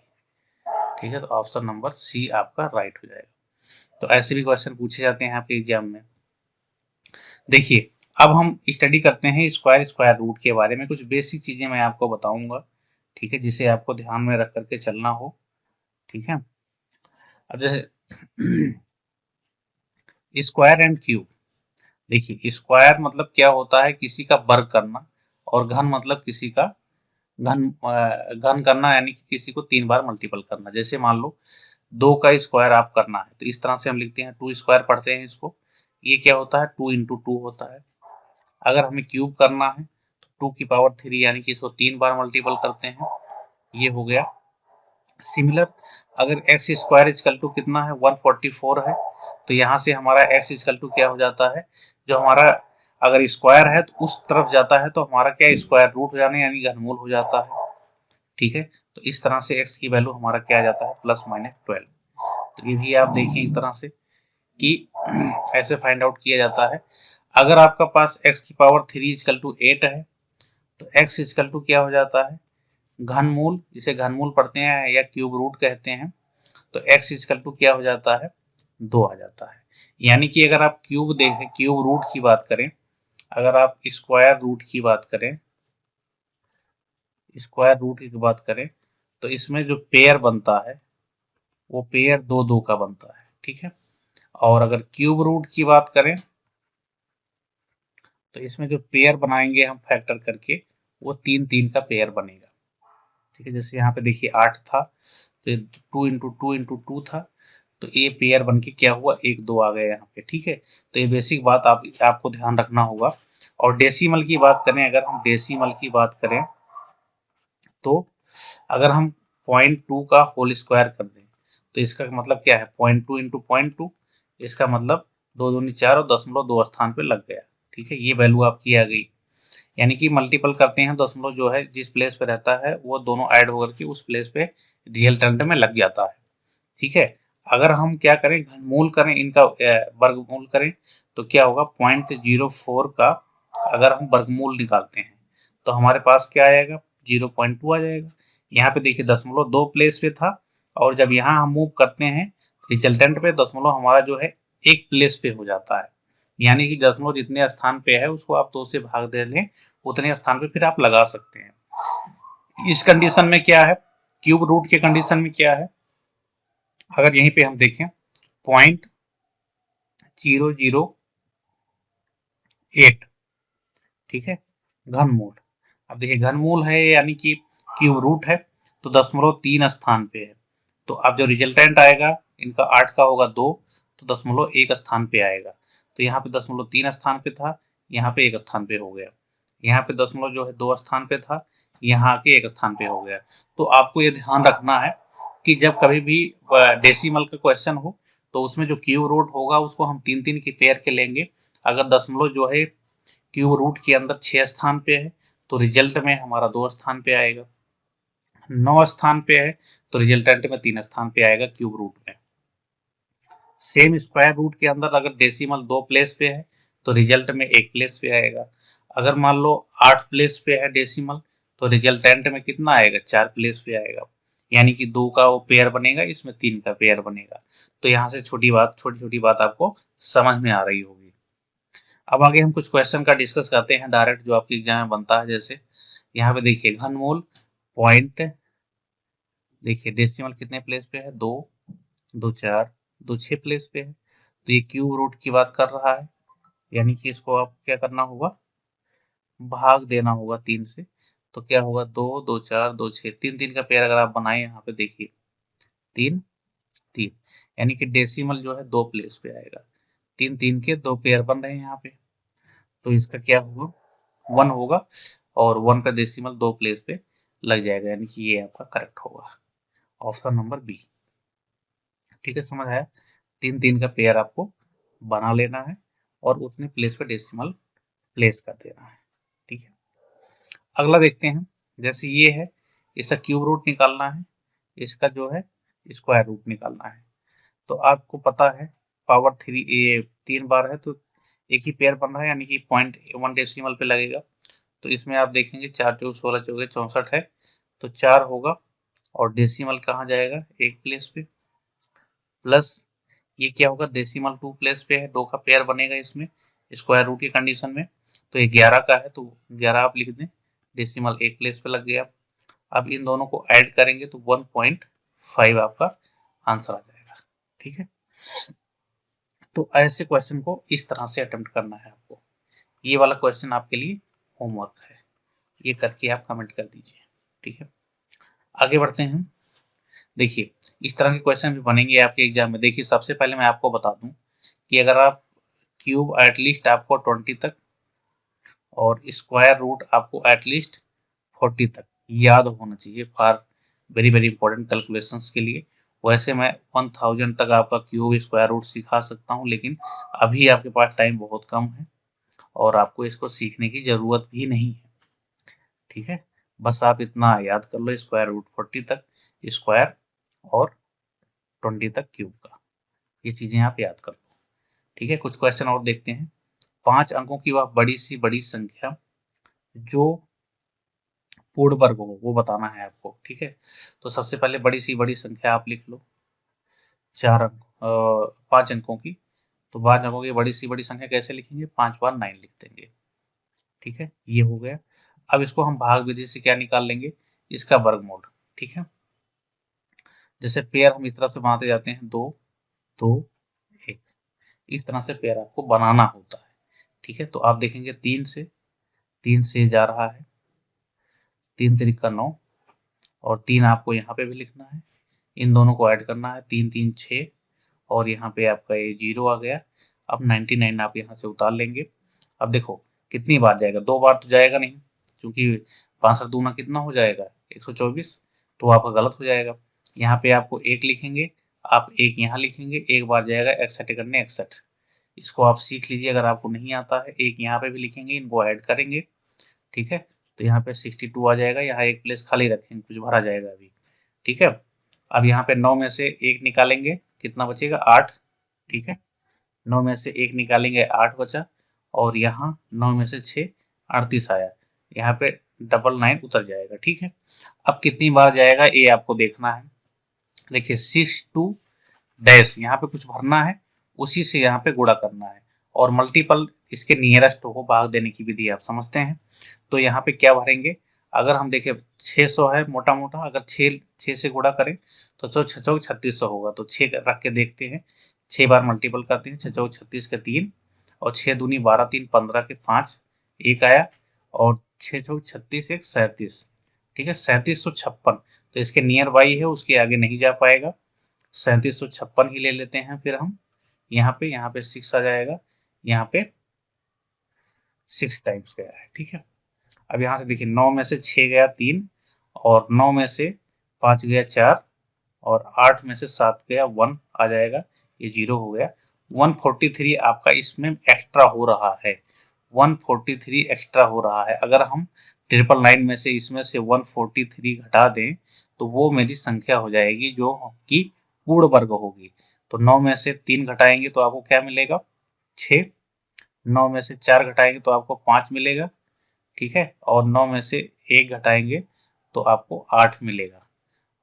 ठीक है, तो ऑप्शन नंबर सी आपका राइट हो जाएगा। तो ऐसे भी क्वेश्चन पूछे जाते हैं आपके एग्जाम में। देखिए, अब हम स्टडी करते हैं स्क्वायर रूट के बारे में, कुछ बेसिक चीजें मैं आपको बताऊंगा। ठीक है, जिसे आपको ध्यान में रख करके चलना हो। ठीक है, अब जैसे स्क्वायर एंड क्यूब, देखिए स्क्वायर मतलब क्या होता है, किसी का वर्ग करना, और घन मतलब किसी का घन करना, यानी कि किसी को 3 बार मल्टीपल करना। जैसे मान लो 2 का स्क्वायर आप करना है तो इस तरह से हम लिखते हैं, 2 स्क्वायर पढ़ते हैं इसको, ये क्या होता है, 2 इंटू 2 होता है। अगर हमें क्यूब करना है तो 2 की पावर 3, यानी कि इसको 3 बार मल्टीपल करते हैं, ये हो गया। सिमिलर, अगर एक्स स्क्वायर इजकल टू कितना है, 144 है, तो यहाँ से हमारा एक्स इजकल टू क्या हो जाता है, जो हमारा अगर स्क्वायर है तो उस तरफ जाता है तो हमारा क्या स्क्वायर रूट हो जाने, यानी घनमूल हो जाता है। ठीक है, तो इस तरह से एक्स की वैल्यू हमारा क्या आ जाता है, +-12। तो ये भी आप देखिए एक तरह से कि ऐसे फाइंड आउट किया जाता है। अगर आपका पास एक्स की पावर 3 इजकल टू 8 है तो एक्स इजकल टू क्या हो जाता है, घनमूल, जिसे घनमूल पढ़ते हैं या क्यूब रूट कहते हैं, तो x इजकल टू क्या हो जाता है, 2 आ जाता है। यानी कि अगर आप क्यूब देखें, क्यूब रूट की बात करें, अगर आप स्क्वायर रूट की बात करें, स्क्वायर रूट की बात करें तो इसमें जो पेयर बनता है वो पेयर 2 2 का बनता है। ठीक है, और अगर क्यूब रूट की बात करें तो इसमें जो पेयर बनाएंगे हम फैक्टर करके वो 3 3 का पेयर बनेगा। ठीक है, जैसे यहाँ पे देखिए 8 था, फिर 2 इंटू 2 इंटू 2 था, तो ये पेयर बन के क्या हुआ, 1 2 आ गया यहाँ पे। ठीक है, तो ये बेसिक बात आपको ध्यान रखना होगा। और डेसिमल की बात करें, अगर हम डेसिमल की बात करें तो अगर हम 0.2 का होल स्क्वायर कर दें तो इसका मतलब क्या है, 0.2 इंटू 0.2, इसका मतलब 2 दूनी 4 और 0.2 स्थान पे लग गया। ठीक है, ये वैल्यू आपकी आ गई, यानी कि मल्टीपल करते हैं, दशमलव जो है जिस प्लेस पे रहता है वो दोनों ऐड होकर के उस प्लेस पे रिजल्टेंट में लग जाता है। ठीक है, अगर हम क्या करें, घनमूल करें, इनका वर्गमूल करें तो क्या होगा, 0.04 का अगर हम वर्गमूल निकालते हैं तो हमारे पास क्या आएगा, 0.2 आ जाएगा। यहाँ पे देखिए दशमलव 2 प्लेस पे था, और जब यहाँ हम मूव करते हैं रिजल्टेंट पे, दशमलव हमारा जो है एक प्लेस पे हो जाता है। यानी कि दशमलव जितने स्थान पे है उसको आप 2 से भाग दे लें, उतने स्थान पे फिर आप लगा सकते हैं। इस कंडीशन में क्या है, क्यूब रूट के कंडीशन में क्या है, अगर यहीं पे हम देखें 0.008, ठीक है, घनमूल। अब देखिए घनमूल है यानी कि क्यूब रूट है, तो 0.3 स्थान पे है, तो अब जो रिजल्टेंट आएगा इनका 8 का होगा 2, तो 0.1 स्थान पे आएगा। तो यहाँ पे 0.3 स्थान पे था, यहाँ पे 1 स्थान पे हो गया। यहाँ पे दशमलव जो है 2 स्थान पे था, यहाँ के 1 स्थान पे हो गया। तो आपको ये ध्यान रखना है कि जब कभी भी डेसिमल का क्वेश्चन हो तो उसमें जो क्यूब रूट होगा उसको हम 3-3 की पेयर के लेंगे। अगर दशमलव जो है क्यूब रूट के अंदर 6 स्थान पे है तो रिजल्ट में हमारा 2 स्थान पे आएगा, 9 स्थान पे है तो रिजल्टेंट में 3 स्थान पे आएगा क्यूब रूट में। सेम स्क्वायर रूट के अंदर अगर डेसिमल 2 प्लेस पे है तो रिजल्ट में 1 प्लेस पे आएगा। अगर मान लो 8 प्लेस पे है डेसिमल तो रिजल्टेंट में कितना आएगा, 4 प्लेस पे आएगा। यानी कि 2 का वो पेयर बनेगा, इसमें 3 का पेयर बनेगा। तो यहाँ से छोटी छोटी बात आपको समझ में आ रही होगी। अब आगे हम कुछ क्वेश्चन का डिस्कस करते हैं डायरेक्ट जो आपके एग्जाम में बनता है। जैसे यहाँ पे देखिए घनमूल पॉइंट, देखिए डेसिमल कितने प्लेस पे है, 2, 2 4, 2 6 प्लेस पे है। तो ये क्यूब रूट की बात कर रहा है, यानी कि इसको आप क्या करना होगा, भाग देना होगा 3 से। तो क्या होगा, 2 2 4 2 6, 3 3 का पेयर अगर आप बनाए यहाँ पे देखिए 3 3, यानी कि डेसिमल जो है 2 प्लेस पे आएगा। 3 3 के 2 पेयर बन रहे हैं यहाँ पे, तो इसका क्या होगा, 1 होगा, और 1 का डेसिमल 2 प्लेस पे लग जाएगा, यानी कि ये आपका करेक्ट होगा, ऑप्शन नंबर बी। ठीक है, समझ आया। 3 3 का पेयर आपको बना लेना है और उतने प्लेस पे डेसिमल प्लेस कर देना है। ठीक है, अगला देखते हैं। जैसे ये है, इसका क्यूब रूट निकालना है, इसका जो है स्क्वायर रूट निकालना है। तो आपको पता है पावर 3 ये 3 बार है तो एक ही पेयर बन रहा है, यानी कि 0.1 डेसिमल पे लगेगा। तो इसमें आप देखेंगे 4 चौक 16 चौके 64 है, तो 4 होगा, और डेसिमल कहाँ जाएगा, एक प्लेस पे, प्लस ये क्या होगा, डेसिमल 2 प्लेस पे है, 2 का पेयर बनेगा इसमें स्क्वायर रूट की कंडीशन में। तो ये 11 का है तो 11 आप लिख दें, डेसिमल एक प्लेस पे लग गया। अब इन दोनों को ऐड करेंगे तो 1.5 आपका आंसर आ जाएगा। ठीक है, तो ऐसे क्वेश्चन को इस तरह से अटेम्प्ट करना है आपको। ये वाला क्वेश्चन आपके लिए होमवर्क है, ये करके आप कमेंट कर दीजिए। ठीक है, आगे बढ़ते हैं। देखिए इस तरह के क्वेश्चन भी बनेंगे आपके एग्जाम में। देखिए सबसे पहले मैं आपको बता दूं कि अगर आप क्यूब एटलीस्ट आपको 20 तक और स्क्वायर रूट आपको एटलीस्ट 40 तक याद होना चाहिए for very very important calculations के लिए। वैसे मैं 1000 तक आपका क्यूब स्क्वायर रूट सिखा सकता हूं, लेकिन अभी आपके पास टाइम बहुत कम है और आपको इसको सीखने की जरूरत भी नहीं है। ठीक है, बस आप इतना याद कर लो, स्क्वायर रूट 40 तक स्क्वायर और 20 तक क्यूब का, ये चीजें आप याद कर लो। ठीक है, कुछ क्वेश्चन और देखते हैं। 5 अंकों की वह बड़ी सी बड़ी संख्या जो पूर्ण वर्ग हो वो बताना है आपको। ठीक है, तो सबसे पहले बड़ी सी बड़ी संख्या आप लिख लो, 5 अंकों की। तो 5 अंकों की बड़ी सी बड़ी संख्या कैसे लिखेंगे, 5 बार 9 लिख देंगे। ठीक है, ये हो गया। अब इसको हम भाग विधि से क्या निकाल लेंगे, इसका वर्गमूल। ठीक है, जैसे पेयर हम इस तरफ से बनाते जाते हैं, 2 2 1, इस तरह से पेयर आपको बनाना होता है। ठीक है, तो आप देखेंगे 3 से जा रहा है, 3 3 का 9, और 3 आपको यहाँ पे भी लिखना है, इन दोनों को ऐड करना है, 3 3 6, और यहाँ पे आपका ये 0 आ गया। अब 99 आप यहाँ से उतार लेंगे। अब देखो कितनी बार जाएगा, 2 बार तो जाएगा नहीं, क्योंकि 5 दूना कितना हो जाएगा, 124, तो आपका गलत हो जाएगा। यहाँ पे आपको 1 लिखेंगे, आप 1 यहाँ लिखेंगे, 1 बार जाएगा 61 करने 61। इसको आप सीख लीजिए, अगर आपको नहीं आता है 1 यहाँ पे भी लिखेंगे, इनको ऐड करेंगे। ठीक है, तो यहाँ पे 62 आ जाएगा, यहाँ एक प्लेस खाली रखेंगे, कुछ भरा जाएगा अभी। ठीक है, अब यहाँ पे 9 में से 1 निकालेंगे, कितना बचेगा, 8। ठीक है, 9 में से 1 निकालेंगे, 8 बचा, और यहाँ 9 में से 6 38 आया, यहाँ पे 99 उतर जाएगा। ठीक है, अब कितनी बार जाएगा ये आपको देखना है। देखिए 62 डैश यहाँ पे कुछ भरना है, उसी से यहाँ पे गुणा करना है, और मल्टीपल इसके नियरेस्ट हो भाग देने की विधि आप समझते हैं। तो यहाँ पे क्या भरेंगे, अगर हम देखें 600 है मोटा मोटा, अगर 6 से गुणा करें तो 3600 होगा। तो 6 रख के देखते हैं, 6 बार मल्टीपल करते हैं, 6 36 के 3 और 6 दूनी 12 3 15 के 5 एक आया, और 6 36 एक 37, ठीक है 3756। तो इसके नियर बाई है, उसके आगे नहीं जा पाएगा, 3756 ही ले लेते हैं। फिर हम यहाँ पे 6 आ जाएगा, यहाँ पे 6 टाइम्स गया है, ठीक है। अब यहाँ से देखिए 9 में से 6 गया 3, और 9 में से 5 गया 4, और 8 में से 7 गया 1 आ जाएगा, ये 0 हो गया। 143 आपका इसमें एक्स्ट्रा हो रहा है, 143 एक्स्ट्रा हो रहा है। अगर हम 999 में से इसमें से 143 घटा दें तो वो मेरी संख्या हो जाएगी जो कि पूर्ण वर्ग होगी। तो 9 में से 3 घटाएंगे तो आपको क्या मिलेगा, 6। 9 में से 4 घटाएंगे तो आपको 5 मिलेगा, ठीक है। और 9 में से 1 घटाएंगे तो आपको 8 मिलेगा,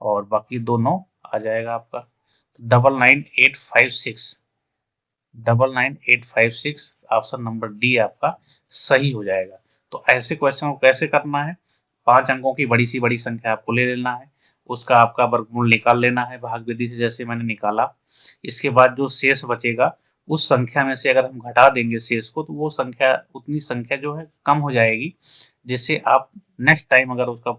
और बाकी दो 9 आ जाएगा आपका। तो 99856 ऑप्शन नंबर डी आपका सही हो जाएगा। तो ऐसे क्वेश्चन को कैसे करना है, 5 अंकों की बड़ी सी बड़ी संख्या आपको ले लेना है, उसका आपका वर्गमूल निकाल लेना है भाग विधि से, जैसे मैंने निकाला। इसके बाद जो शेष बचेगा उस संख्या में से अगर हम घटा देंगे शेष को, तो वो संख्या उतनी संख्या जो है कम हो जाएगी, जिससे आप नेक्स्ट टाइम अगर उसका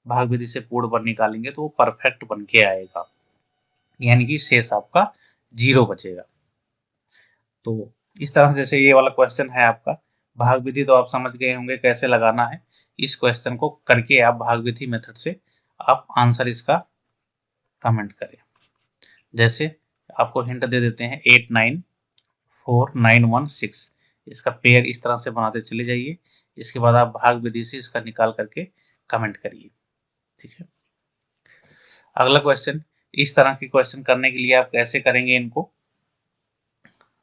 भाग विधि से पूर्ण वर्ग निकालेंगे तो वो परफेक्ट बन के आएगा, यानी कि शेष आपका 0 बचेगा। तो इस तरह से जैसे ये वाला क्वेश्चन है आपका भाग विधि, तो आप समझ गए होंगे कैसे लगाना है। इस क्वेश्चन को करके आप भाग विधि मेथड से आप आंसर इसका कमेंट करें। जैसे आपको हिंट दे देते हैं 894916, इसका पेयर इस तरह से बनाते चले जाइए। इसके बाद आप भाग विधि से इसका निकाल करके कमेंट करिए, ठीक है। अगला क्वेश्चन, इस तरह के क्वेश्चन करने के लिए आप कैसे करेंगे इनको,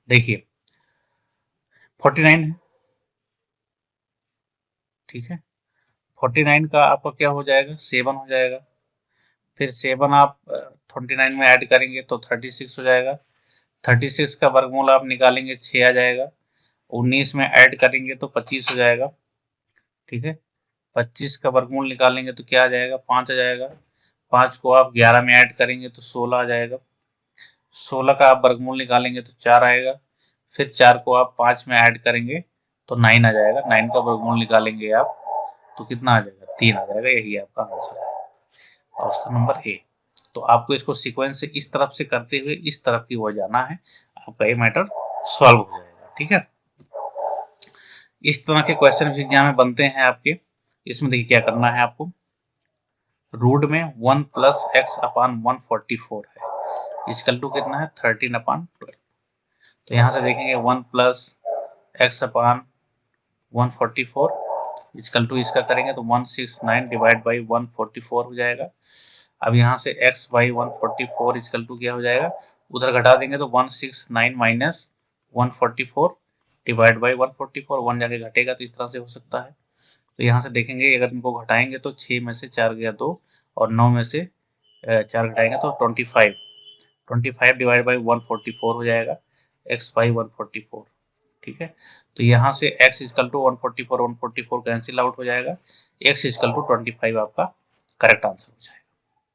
देखिए 49 है, ठीक है। 49 का आपका क्या हो जाएगा, 7 हो जाएगा। फिर 7 आप 29 में ऐड करेंगे तो 36 हो जाएगा। 36 का वर्गमूल आप निकालेंगे 6 आ जाएगा। 19 में ऐड करेंगे तो 25 हो जाएगा, ठीक है। 25 का वर्गमूल निकालेंगे तो क्या आ जाएगा, 5 आ जाएगा। 5 को आप 11 में ऐड करेंगे तो 16 आ जाएगा। 16 का आप वर्गमूल निकालेंगे तो 4 आएगा। फिर 4 को आप 5 में ऐड करेंगे तो 9 आ जाएगा। 9 का वर्गमूल निकालेंगे आप तो कितना आ जाएगा, 3 आ जाएगा। यही आपका आंसर है, ऑप्शन नंबर ए। तो आपको इसको सीक्वेंस से इस तरफ से करते हुए इस तरफ की ओर जाना है, आपका ये मैटर सॉल्व हो जाएगा, ठीक है। इस तरह के क्वेश्चन एग्जाम में बनते हैं आपके। इसमें देखिए क्या करना है आपको, रूट में 1 प्लस एक्स अपान 144 है, इसकल टू कितना है 13 अपान 12। तो यहाँ से देखेंगे 1 plus x upon 144 is equal to इसका करेंगे तो 169 डिवाइड बाई 144 हो जाएगा। अब यहाँ से x बाई 144 इसकल टू क्या हो जाएगा, उधर घटा देंगे तो 169 माइनस 144 डिवाइड बाई 144, 1 जाके घटेगा तो इस तरह से हो सकता है। तो यहाँ से देखेंगे अगर इनको घटाएंगे तो 6 में से 4 गया 2, और 9 में से 4 घटाएंगे तो 25 डिवाइड बाई 144 हो जाएगा, x बाई 144, ठीक है। तो यहाँ से x is equal to 144 cancel out हो जाएगा, x इजकल टू 25 आपका करेक्ट आंसर हो जाएगा,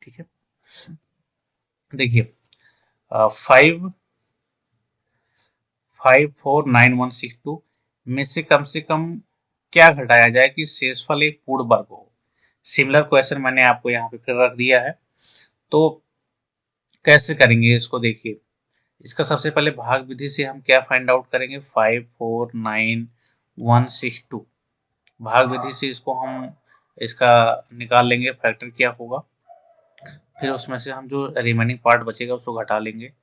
ठीक है। देखिए 5549162 में से कम क्या घटाया जाए कि शेषफल एक पूर्ण वर्ग हो। सिमिलर क्वेश्चन मैंने आपको यहाँ पे फिर रख दिया है, तो कैसे करेंगे इसको, देखिए इसका सबसे पहले भाग विधि से हम क्या फाइंड आउट करेंगे, 5499162 भाग विधि से इसको हम इसका निकाल लेंगे, फैक्टर क्या होगा। फिर उसमें से हम जो रिमेनिंग पार्ट बचेगा उसको घटा लेंगे।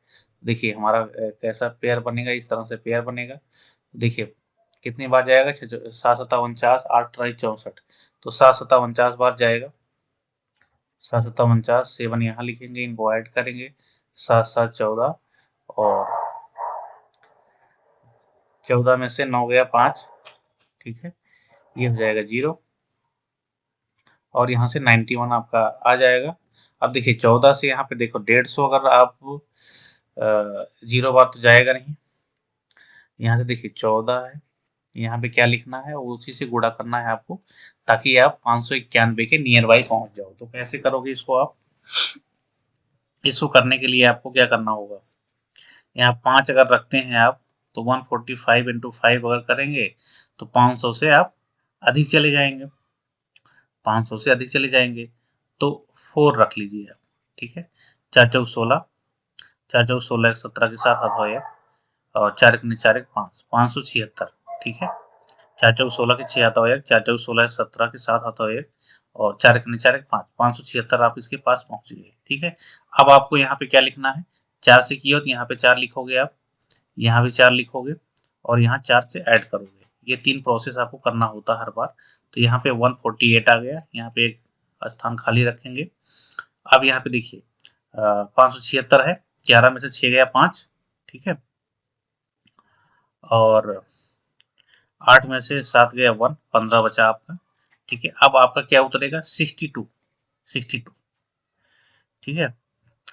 देखिए हमारा कैसा पेयर बनेगा, इस तरह से पेयर बनेगा। देखिए कितनी बार जाएगा, 7 7 49, 8 3 64, तो 7 7 49 बार जाएगा। 7 7 49, 7 यहाँ लिखेंगे, इनको ऐड करेंगे, 7 7 14, और 14 में से 9 गया 5, ठीक है, ये हो जाएगा 0, और यहाँ से 91 आपका आ जाएगा। अब देखिए 14 से यहाँ पे देखो 150, अगर आप 0 बार तो जाएगा नहीं, यहाँ से देखिए 14 है, यहाँ पे क्या लिखना है, उसी से गुणा करना है आपको, ताकि आप 591 के नियर बाई पहुंच जाओ। तो कैसे करोगे इसको आप? इसको करने के लिए आपको क्या करना होगा, यहाँ 5 अगर रखते हैं आप, तो 145 इंटू 5 अगर करेंगे तो 500 से आप अधिक चले जाएंगे, 500 से अधिक चले जाएंगे। तो 4 रख लीजिए आप, ठीक है। 4 चौक 16, 4 चौक 16 17 के साथ हाथ होया, और 4 एक 4 एक 5, 576, ठीक है। 4 चौक 16 के 6 आता है, 4 चौक 16 17 के साथ आता है, और 4 एक 4 एक 5, 576 आप इसके पास पहुंच गए, ठीक है। अब आपको यहाँ पे क्या लिखना है, 4 से किया तो यहाँ पे 4 लिखोगे आप, यहाँ भी 4 लिखोगे, और यहाँ 4 से ऐड करोगे। ये 3 प्रोसेस आपको करना होता है हर बार। तो यहाँ पे 148 आ गया, यहाँ पे एक स्थान खाली रखेंगे। अब यहाँ पे देखिए 576 है, 11 में से 6 गया 5, ठीक है, और 8 में से 7 गया 1, 15 बचा आपका, ठीक है। अब आपका क्या उतरेगा, 62, 62, ठीक है।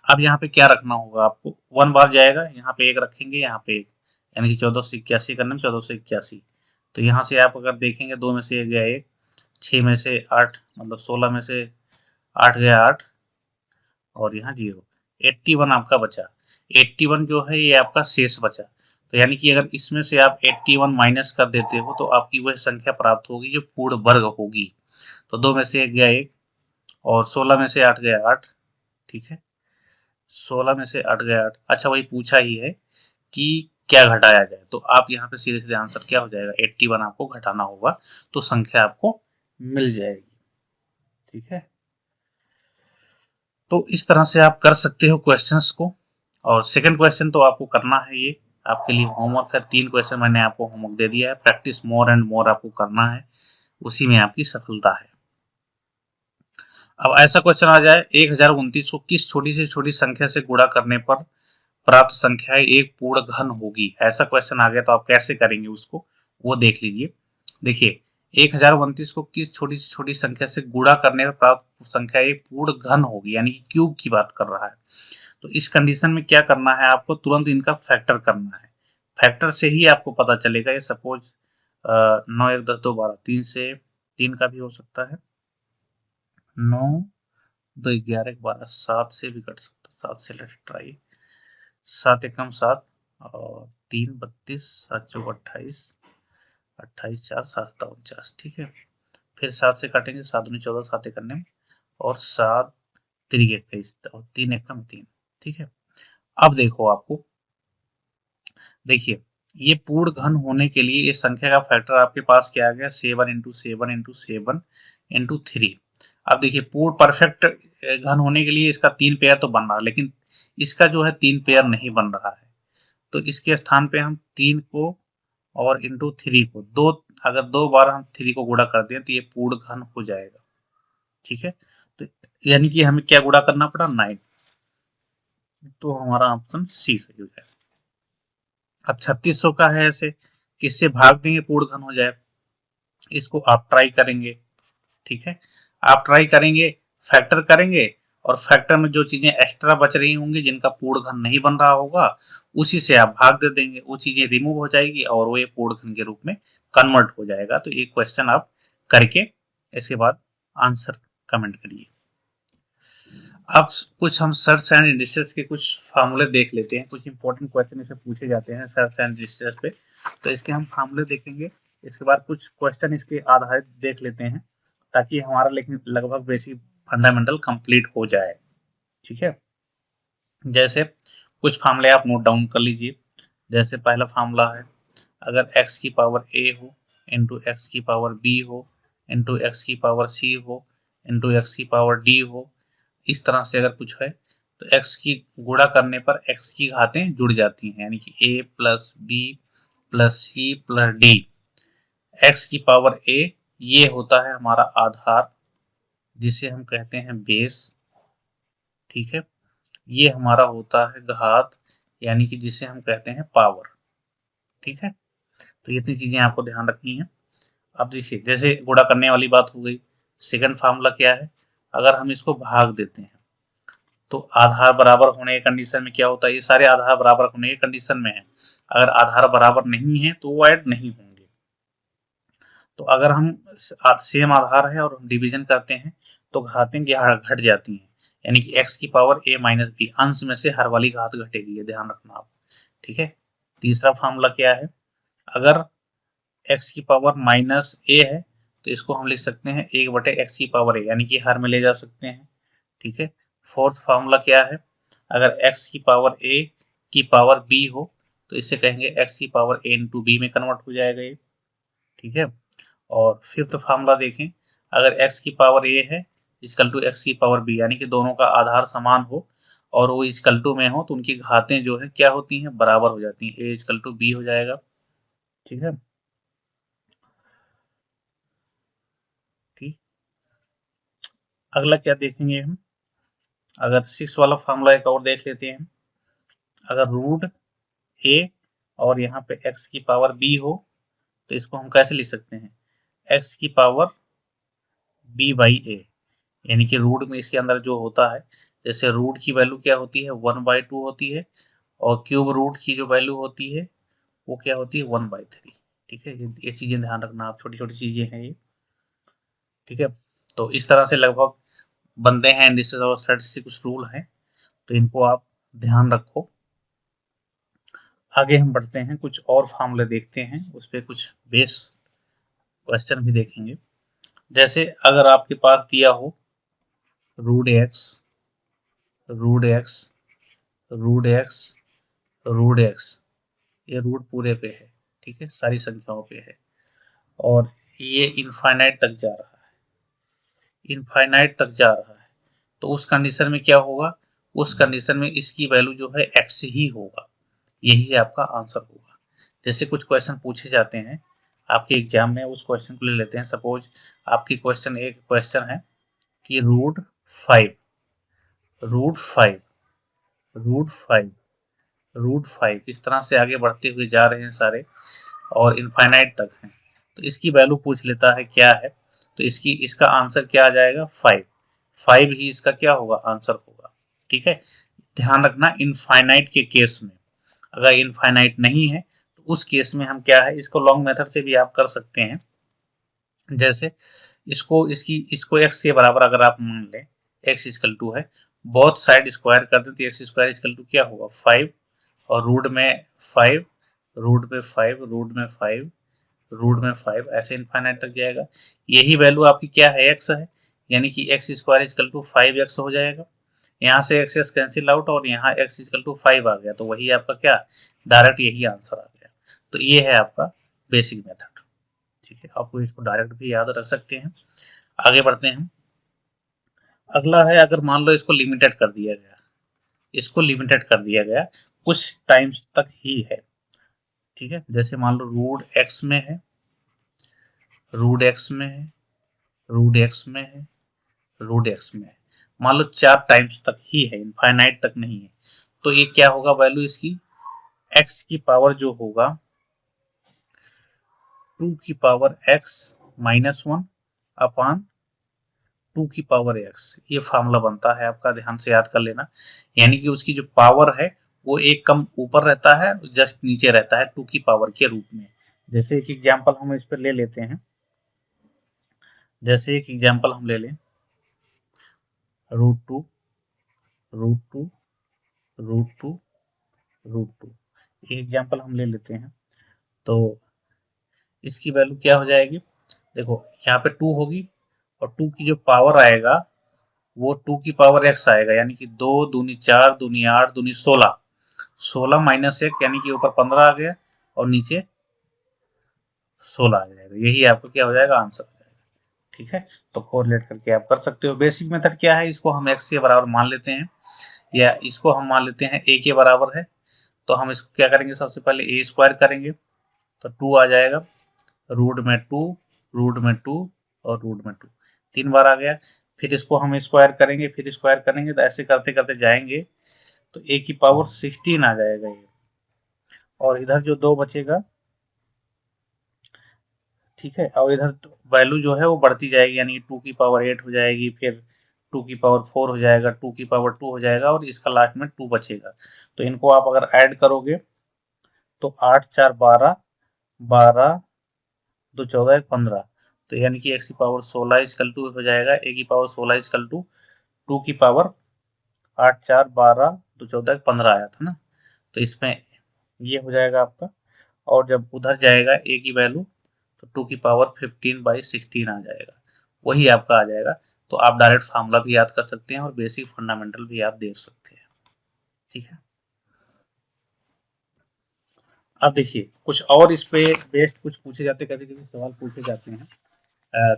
अब यहाँ पे क्या रखना होगा आपको, 1 बार जाएगा, यहाँ पे 1 रखेंगे, यहाँ पे 1, यानी कि 1481 करने में 1481। तो यहाँ से आप अगर देखेंगे 2 में से 1 गया 1, 6 में से 8 मतलब 16 में से 8 गया 8, और यहाँ 0, 81 आपका बचा। 81 जो है ये आपका शेष बचा। तो यानी कि अगर इसमें से आप 81 माइनस कर देते हो तो आपकी वह संख्या प्राप्त होगी जो पूर्ण वर्ग होगी। तो 2 में से 1 गया 1, और 16 में से 8 गया 8, ठीक है। 16 में से 8 गया 8। अच्छा, वही पूछा ही है कि क्या घटाया जाए, तो आप यहाँ पे सीधे सीधे आंसर क्या हो जाएगा, 81 आपको घटाना होगा, तो संख्या आपको मिल जाएगी, ठीक है। तो इस तरह से आप कर सकते हो क्वेश्चंस को। और सेकंड क्वेश्चन तो आपको करना है, ये आपके लिए होमवर्क है। 3 क्वेश्चन मैंने आपको होमवर्क दे दिया है, प्रैक्टिस मोर एंड मोर आपको करना है, उसी में आपकी सफलता है। अब ऐसा क्वेश्चन आ जाए, 1029 को किस छोटी से छोटी संख्या से गुणा करने पर प्राप्त संख्या एक पूर्ण घन होगी। ऐसा क्वेश्चन आ गया तो आप कैसे करेंगे उसको, वो देख लीजिए। देखिए 1029 को किस छोटी से छोटी संख्या से गुणा करने पर प्राप्त संख्या एक पूर्ण घन होगी, यानी कि क्यूब की बात कर रहा है। तो इस कंडीशन में क्या करना है आपको, तुरंत इनका फैक्टर करना है। फैक्टर से ही आपको पता चलेगा। ये सपोज 9 1 10 2 12, 3 से 3 का भी हो सकता है, 9 2 11 12, 7 से भी कट सकता है, 7 से लेट्स ट्राई, 7 एकम 7, और 3 32, 7 चौक 28, 28 4 7 49, ठीक है। फिर 7 से काटेंगे, 7 दूनी 14, 7 करने में, और 7 3 21, और 3 एकम 3, ठीक है। अब देखो आपको, देखिए ये पूर्ण घन होने के लिए इस संख्या का फैक्टर आपके पास क्या आ गया, 7 इंटू 7 इंटू 7 इंटू 3। अब देखिए पूर्ण परफेक्ट घन होने के लिए इसका 3 पेयर तो बन रहा है, लेकिन इसका जो है 3 पेयर नहीं बन रहा है। तो इसके स्थान पे हम 3 को और इंटू 3 को, दो अगर 2 बार हम 3 को गुणा कर दें तो ये पूर्ण घन हो जाएगा, ठीक है। तो यानी कि हमें क्या गुणा करना पड़ा, 9। तो हमारा ऑप्शन सी सही हो जाएगा। अब 3600 का है ऐसे, किससे भाग देंगे पूर्ण घन हो जाए, इसको आप ट्राई करेंगे, ठीक है। आप ट्राई करेंगे, फैक्टर करेंगे, और फैक्टर में जो चीजें एक्स्ट्रा बच रही होंगी जिनका पूर्ण घन नहीं बन रहा होगा, उसी से आप भाग दे देंगे, वो चीजें रिमूव हो जाएगी और वो एक पूर्ण घन के रूप में कन्वर्ट हो जाएगा। तो ये क्वेश्चन आप करके इसके बाद आंसर कमेंट करिए। अब कुछ हम सर्च एंड इंडिसेस के कुछ फार्मूले देख लेते हैं, कुछ इंपॉर्टेंट क्वेश्चन इसे पूछे जाते हैं सर्च एंड इंडिसेस पे, तो इसके हम फार्मूले देखेंगे। इसके बाद कुछ क्वेश्चन इसके आधारित देख लेते हैं, ताकि हमारा लेकिन लगभग बेसिक फंडामेंटल कंप्लीट हो जाए, ठीक है। जैसे कुछ फार्मूले आप नोट डाउन कर लीजिए। जैसे पहला फार्मूला है, अगर x की पावर a हो इंटू एक्स की पावर b हो इंटू एक्स की पावर c हो इंटू एक्स की पावर d हो, इस तरह से अगर कुछ है तो x की गुणा करने पर x की घातें जुड़ जाती हैं, यानी कि a plus B plus C plus D. x की पावर a ये होता है हमारा आधार, जिसे हम कहते हैं बेस, ठीक है। ये हमारा होता है घात, यानी कि जिसे हम कहते हैं पावर, ठीक है। तो ये इतनी चीजें आपको ध्यान रखनी है। अब देखिए जैसे गुणा करने वाली बात हो गई, सेकंड फार्मूला क्या है, अगर हम इसको भाग देते हैं तो आधार बराबर होने के कंडीशन में क्या होता है, ये सारे आधार बराबर होने के कंडीशन में है। अगर आधार बराबर नहीं है तो वो ऐड नहीं होंगे। तो अगर हम सेम आधार है और डिवीजन करते हैं तो घातें घट जाती हैं, यानी कि x की पावर a माइनस बी, अंश में से हर वाली घात घटेगी, ये ध्यान रखना आप। ठीक है। तीसरा फार्मूला क्या है, अगर x की पावर माइनस a है तो इसको हम लिख सकते हैं 1/x की पावर a, यानी कि हर में ले जा सकते हैं। ठीक है। फोर्थ फार्मूला क्या है, अगर x की पावर a की पावर b हो तो इसे कहेंगे x की पावर a इंटू बी में कन्वर्ट हो जाएगा ये। ठीक है। और फिफ्थ फार्मूला देखें, अगर x की पावर a है इक्वल टू x की पावर b, यानी कि दोनों का आधार समान हो और वो इक्वल टू में हो तो उनकी घातें जो है क्या होती हैं, बराबर हो जाती हैं, a इक्वल टू b हो जाएगा। ठीक है। ठीक। अगला क्या देखेंगे हम, अगर 6 वाला फार्मूला एक और देख लेते हैं। अगर रूट a और यहाँ पे x की पावर b हो तो इसको हम कैसे लिख सकते हैं, x की पावर b बाई a, यानी कि रूट में इसके अंदर जो होता है, जैसे रूट की वैल्यू क्या होती है 1/2 होती है और क्यूब रूट की जो वैल्यू होती है वो क्या होती है 1/3। ठीक है। ये चीजें ध्यान रखना आप, छोटी छोटी चीजें हैं ये। ठीक है। तो इस तरह से लगभग बनते हैं इंडिसेस और स्टेट्स से कुछ रूल हैं, तो इनको आप ध्यान रखो। आगे हम बढ़ते हैं, कुछ और फार्मूले देखते हैं, उस पर कुछ बेस क्वेश्चन भी देखेंगे। जैसे अगर आपके पास दिया हो root X, root X, root X, root X, ये रूट पूरे पे है। ठीक है, सारी संख्याओं पे है और ये इनफाइनाइट तक जा रहा है, इनफाइनाइट तक जा रहा है, तो उस कंडीशन में क्या होगा, उस कंडीशन में इसकी वैल्यू जो है x ही होगा, यही आपका आंसर होगा। जैसे कुछ क्वेश्चन पूछे जाते हैं आपके एग्जाम में, उस क्वेश्चन को ले लेते हैं। सपोज आपकी क्वेश्चन एक क्वेश्चन है कि रूट 5, रूट 5, रूट 5, रूट 5, इस तरह से आगे बढ़ते हुए जा रहे हैं सारे और इनफाइनाइट तक हैं। तो इसकी वैल्यू पूछ लेता है क्या है, तो इसका आंसर क्या आ जाएगा 5, 5 ही इसका क्या होगा, आंसर होगा। ठीक है। ध्यान रखना इनफाइनाइट के केस में, अगर इनफाइनाइट नहीं है तो उस केस में हम क्या है, इसको लॉन्ग मेथड से भी आप कर सकते हैं। जैसे इसको x के बराबर अगर आप मान लें, x इक्वल टू है, बोथ साइड स्क्वायर कर दें तो एक्स स्क्वायर इक्वल टू क्या होगा 5 और रूट में 5, रूट में 5, रूट में 5, रूट में 5, ऐसे इनफाइनाइट तक जाएगा। यही वैल्यू आपकी क्या है, x है, यानी कि x square equal to 5x हो जाएगा। यहाँ से एक्स कैंसिल आउट और यहाँ x इक्वल टू 5 आ गया, तो वही आपका क्या, डायरेक्ट यही आंसर आ गया। तो ये है आपका बेसिक मेथड। ठीक है, आपको इसको डायरेक्ट भी याद रख सकते हैं। आगे बढ़ते हैं। अगला है, अगर मान लो इसको लिमिटेड कर दिया गया, इसको लिमिटेड कर दिया गया कुछ टाइम्स तक ही है। ठीक है। जैसे मान लो रूट एक्स में है, रूट एक्स में है, रूट एक्स में है, रूट एक्स में है, मान लो 4 टाइम्स तक ही है, इनफाइनाइट तक नहीं है, तो ये क्या होगा वैल्यू इसकी, एक्स की पावर जो होगा 2 की पावर एक्स माइनस 1 अपान 2 की पावर एक्स, ये फार्मूला बनता है आपका, ध्यान से याद कर लेना। यानी कि उसकी जो पावर है वो एक कम ऊपर रहता है, जस्ट नीचे रहता है 2 की पावर के रूप में। जैसे एक एग्जांपल हम इस पर ले लेते हैं, जैसे एक एग्जांपल हम ले लें root two, root two, root two, root two, एक एग्जांपल हम ले लेते हैं। तो इसकी वैल्यू क्या हो जाएगी, देखो यहाँ पे 2 होगी और 2 की जो पावर आएगा वो 2 की पावर x आएगा, यानी कि 2 दूनी 4 दूनी 8 दूनी 16, 16 माइनस 1 यानी कि ऊपर 15 आ गया और नीचे 16 आ जाएगा, यही आपका क्या हो जाएगा, आंसर हो जाएगा। ठीक है। तो कोरिलेट करके आप कर सकते हो। बेसिक मेथड क्या है, इसको हम x के बराबर मान लेते हैं या इसको हम मान लेते हैं a के बराबर है, तो हम इसको क्या करेंगे, सबसे पहले a स्क्वायर करेंगे तो 2 आ जाएगा, रूट में 2, रूट में 2 और रूट में 2, 3 बार आ गया। फिर इसको हम स्क्वायर करेंगे, फिर स्क्वायर करेंगे, तो ऐसे करते करते जाएंगे तो a की पावर 16 आ जाएगा ये, और इधर जो 2 बचेगा, ठीक है, और इधर वैल्यू जो है वो बढ़ती जाएगी, यानी 2 की पावर 8 हो जाएगी, फिर टू की पावर 4 हो जाएगा, टू की पावर 2 हो जाएगा और इसका लास्ट में 2 बचेगा। तो इनको आप अगर ऐड करोगे तो 8 4 12, 12 2 14 15, तो यानी कि x की पावर 16 इजकल टू हो जाएगा a की पावर 16 इजकल टू 2 की पावर 8 4 12 2 14 15 आया था ना। तो इसमें ये हो जाएगा आपका, और जब उधर जाएगा a की वैल्यू तो 2 की पावर 15/16 आ जाएगा, वही आपका आ जाएगा। तो आप डायरेक्ट फार्मूला भी याद कर सकते हैं और बेसिक फंडामेंटल भी आप देख सकते हैं। ठीक है, अब देखिए कुछ और इस पे बेस्ड कुछ पूछे जाते, कभी कभी सवाल पूछे जाते हैं,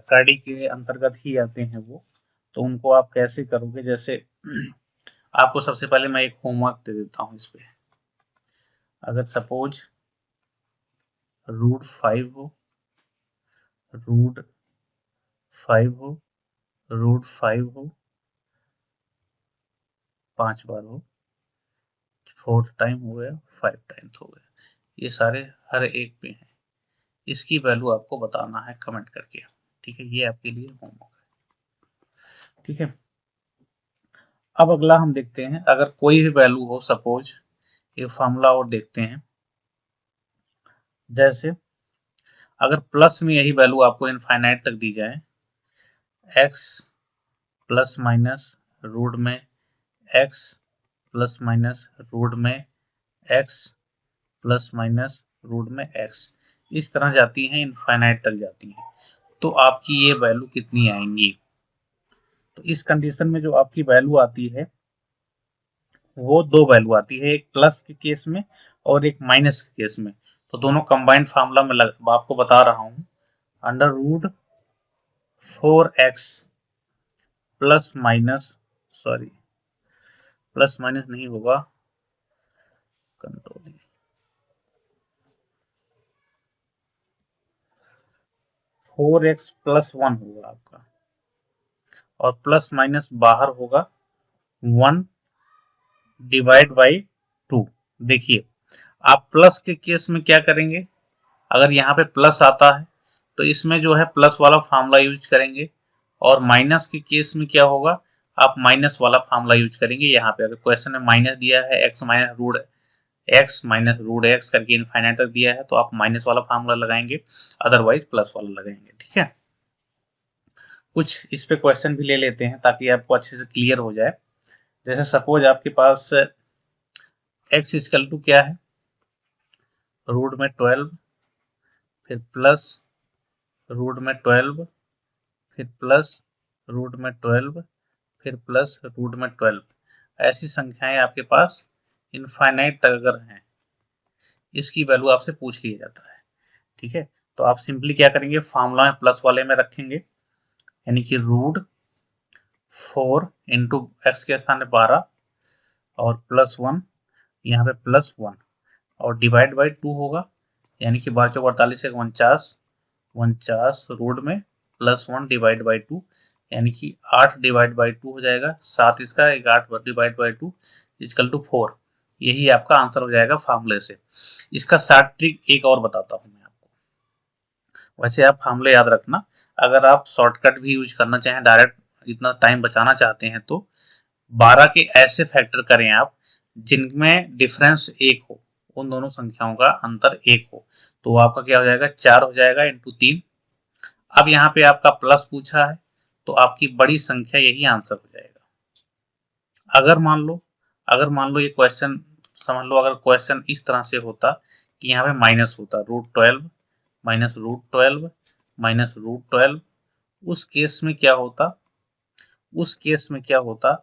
कड़ी के अंतर्गत ही आते हैं वो, तो उनको आप कैसे करोगे। जैसे आपको सबसे पहले मैं एक होमवर्क दे देता हूँ इस पे। अगर सपोज √5 हो, √5 हो, √5 हो, 5 बार हो, 4 टाइम हो गया, 5 टाइम्स हो गया, ये सारे हर एक पे हैं। इसकी वैल्यू आपको बताना है कमेंट करके। ठीक है, ये आपके लिए होमवर्क है। ठीक है, अब अगला हम देखते हैं, अगर कोई भी वैल्यू हो, सपोज ये फॉर्मूला और देखते हैं। जैसे अगर प्लस में यही वैल्यू आपको इनफाइनाइट तक दी जाए, x प्लस माइनस रूट में x प्लस माइनस रूट में x प्लस माइनस रूट में x, इस तरह जाती हैं, इनफाइनाइट तक जाती हैं, तो आपकी ये वैल्यू कितनी आएंगी। तो इस कंडीशन में जो आपकी वैल्यू आती है वो दो वैल्यू आती है, एक प्लस के केस में और एक माइनस के केस में। तो दोनों कंबाइंड फार्मूला में आपको बता रहा हूं, √4x plus minus, sorry plus minus नहीं होगा, कंट्रोल 4x प्लस 1 होगा आपका, और प्लस माइनस बाहर होगा 1 डिवाइड बाई 2। देखिए आप प्लस के केस में क्या करेंगे, अगर यहाँ पे प्लस आता है तो इसमें जो है प्लस वाला फार्मूला यूज करेंगे, और माइनस के केस में क्या होगा, आप माइनस वाला फार्मूला यूज करेंगे। यहाँ पे अगर क्वेश्चन में माइनस दिया है, एक्स माइनस रूट एक्स करके इनफाइनाइट तक दिया है, तो आप माइनस वाला फार्मूला लगाएंगे, अदरवाइज प्लस वाला लगाएंगे। ठीक है, कुछ इस पे क्वेश्चन भी ले लेते हैं ताकि आपको अच्छे से क्लियर हो जाए। जैसे सपोज आपके पास एक्स इजकल टू क्या है, √12, फिर प्लस √12, फिर प्लस √12, फिर प्लस √12, ऐसी संख्याएं आपके पास इनफाइनाइट तक अगर हैं, इसकी वैल्यू आपसे पूछ लिया जाता है। ठीक है, तो आप सिंपली क्या करेंगे, फार्मूला में प्लस वाले में रखेंगे, यानी कि √4 इंटू एक्स के स्थान में 12 और प्लस 1, यहाँ पे प्लस 1 और डिवाइड बाई 2 होगा, यानी कि 12 चौक 48 से 49, 49 रूट में प्लस 1 डिवाइड बाई 2, यानी कि 8 डिवाइड बाई 2 हो जाएगा, 7 इसका, 8 डिवाइड बाई 2 इजकल टू 4। यही आपका आंसर हो जाएगा फार्मूले से। इसका शॉर्ट ट्रिक एक और बताता हूँ मैं आपको। वैसे आप फार्मूले याद रखना, अगर आप शॉर्टकट भी यूज करना चाहें, डायरेक्ट इतना टाइम बचाना चाहते हैं, तो 12 के ऐसे फैक्टर करें आप जिनमें डिफरेंस 1 हो, उन दोनों संख्याओं का अंतर 1 हो, तो आपका क्या हो जाएगा, 4 हो जाएगा इंटू 3। अब यहाँ पे आपका प्लस पूछा है, तो आपकी बड़ी संख्या यही आंसर हो जाएगा। अगर मान लो ये क्वेश्चन, समझ लो अगर क्वेश्चन इस तरह से होता कि यहाँ पे माइनस होता, √12 माइनस √12 माइनस √12, उस केस में क्या होता,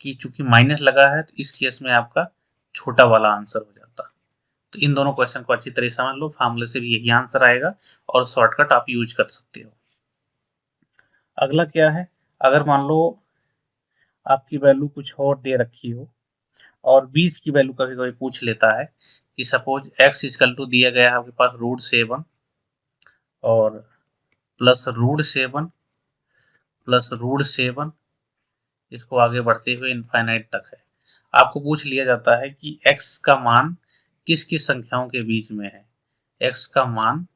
कि चूंकि माइनस लगा है, तो इस केस में आपका छोटा वाला आंसर हो जाता। तो इन दोनों क्वेश्चन को अच्छी तरह समझ लो, फार्मूले से भी यही आंसर आएगा और शॉर्टकट आप यूज कर सकते हो। अगला क्या है, अगर मान लो आपकी वैल्यू कुछ और दे रखी हो और बीच की वैल्यू कभी कभी पूछ लेता है, कि सपोज x इजकल टू दिया गया है आपके पास √7 और प्लस √7 इसको आगे बढ़ते हुए इनफाइनाइट तक है। आपको पूछ लिया जाता है कि x का मान किस किस संख्याओं के बीच में है, x का मान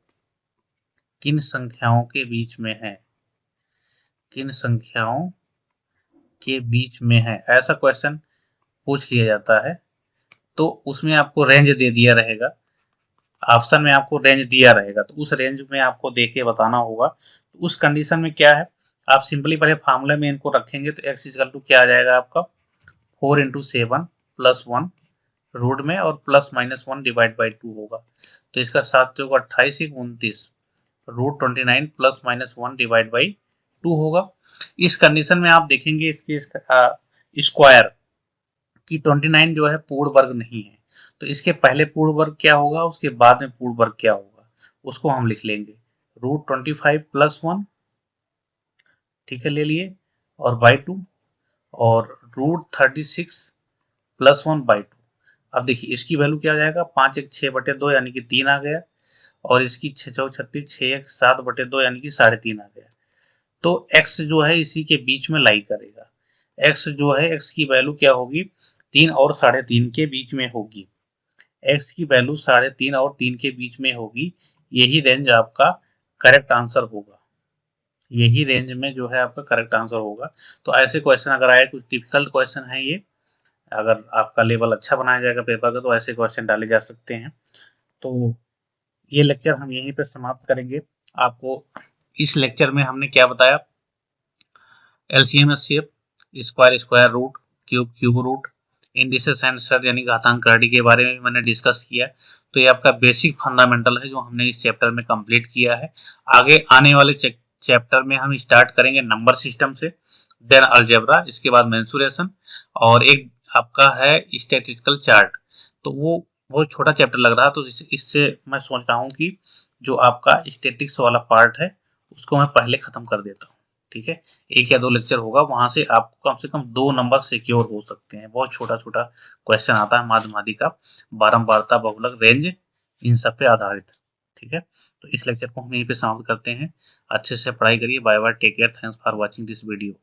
किन संख्याओं के बीच में है, किन संख्याओं के बीच में है, ऐसा क्वेश्चन पूछ लिया जाता है तो उसमें आपको रेंज दे दिया रहेगा, ऑप्शन में आपको रेंज दिया रहेगा, तो उस रेंज में आपको दे के बताना होगा। तो उस कंडीशन में क्या है, आप सिंपली पहले फार्मूले में इनको रखेंगे तो x इक्वल टू क्या आ जाएगा आपका 4 × 7 + 1 रूट में और +-1 डिवाइड बाई 2 होगा। तो इसका 7 होगा 28 × 29 √29 +-1 डिवाइड बाई 2 होगा। इस कंडीशन में आप देखेंगे इसके स्क्वायर कि 29 जो है पूर्ण वर्ग नहीं है, तो इसके पहले पूर्ण वर्ग क्या होगा, उसके बाद में पूर्ण वर्ग क्या होगा, उसको हम लिख लेंगे √25 + 1, ठीक है, ले लिए, और बाई 2, और √36 + 1 बाई 2। अब देखिए इसकी वैल्यू क्या आ जाएगा, 5 × 6/2 यानी कि 3 आ गया, और इसकी 6 × 4 = 36, 6 × 7/2 यानी कि 3.5 आ गया। तो x जो है इसी के बीच में लाई करेगा, x जो है x की वैल्यू क्या होगी, 3 और 3.5 के बीच में होगी, x की वैल्यू 3.5 और 3 के बीच में होगी। यही रेंज आपका करेक्ट आंसर होगा, यही रेंज में जो है आपका करेक्ट आंसर होगा। तो ऐसे क्वेश्चन अगर आए, कुछ डिफिकल्ट क्वेश्चन है ये, अगर आपका लेवल अच्छा बनाया जाएगा पेपर का तो ऐसे क्वेश्चन डाले जा सकते हैं। तो ये लेक्चर हम यहीं पे समाप्त करेंगे। आपको इस लेक्चर में हमने क्या बताया, LCM HCF, square square root, cube cube root, indices and set यानी घातांक प्रणाली के बारे में मैंने डिस्कस किया। तो ये आपका बेसिक फंडामेंटल है जो हमने इस चैप्टर में कंप्लीट किया है। आगे आने वाले चैप्टर में हम स्टार्ट करेंगे नंबर सिस्टम से, देन अलजेब्रा, इसके बाद मेंसुरेशन, और एक आपका है स्टैटिस्टिकल चार्ट। तो वो बहुत छोटा चैप्टर लग रहा, तो इससे मैं सोच रहा हूँ कि जो आपका स्टैटिक्स वाला पार्ट है उसको मैं पहले खत्म कर देता हूँ, ठीक है। 1 या 2 लेक्चर होगा, वहां से आपको कम से कम 2 नंबर सिक्योर हो सकते हैं। बहुत छोटा छोटा क्वेश्चन आता है माध्यमादि का, बारंबारता, बहुलक, रेंज, इन सब पे आधारित, ठीक है। तो इस लेक्चर को हम यहीं पे समाप्त करते हैं। अच्छे से पढ़ाई करिए। Bye bye, take care, thanks for watching this video.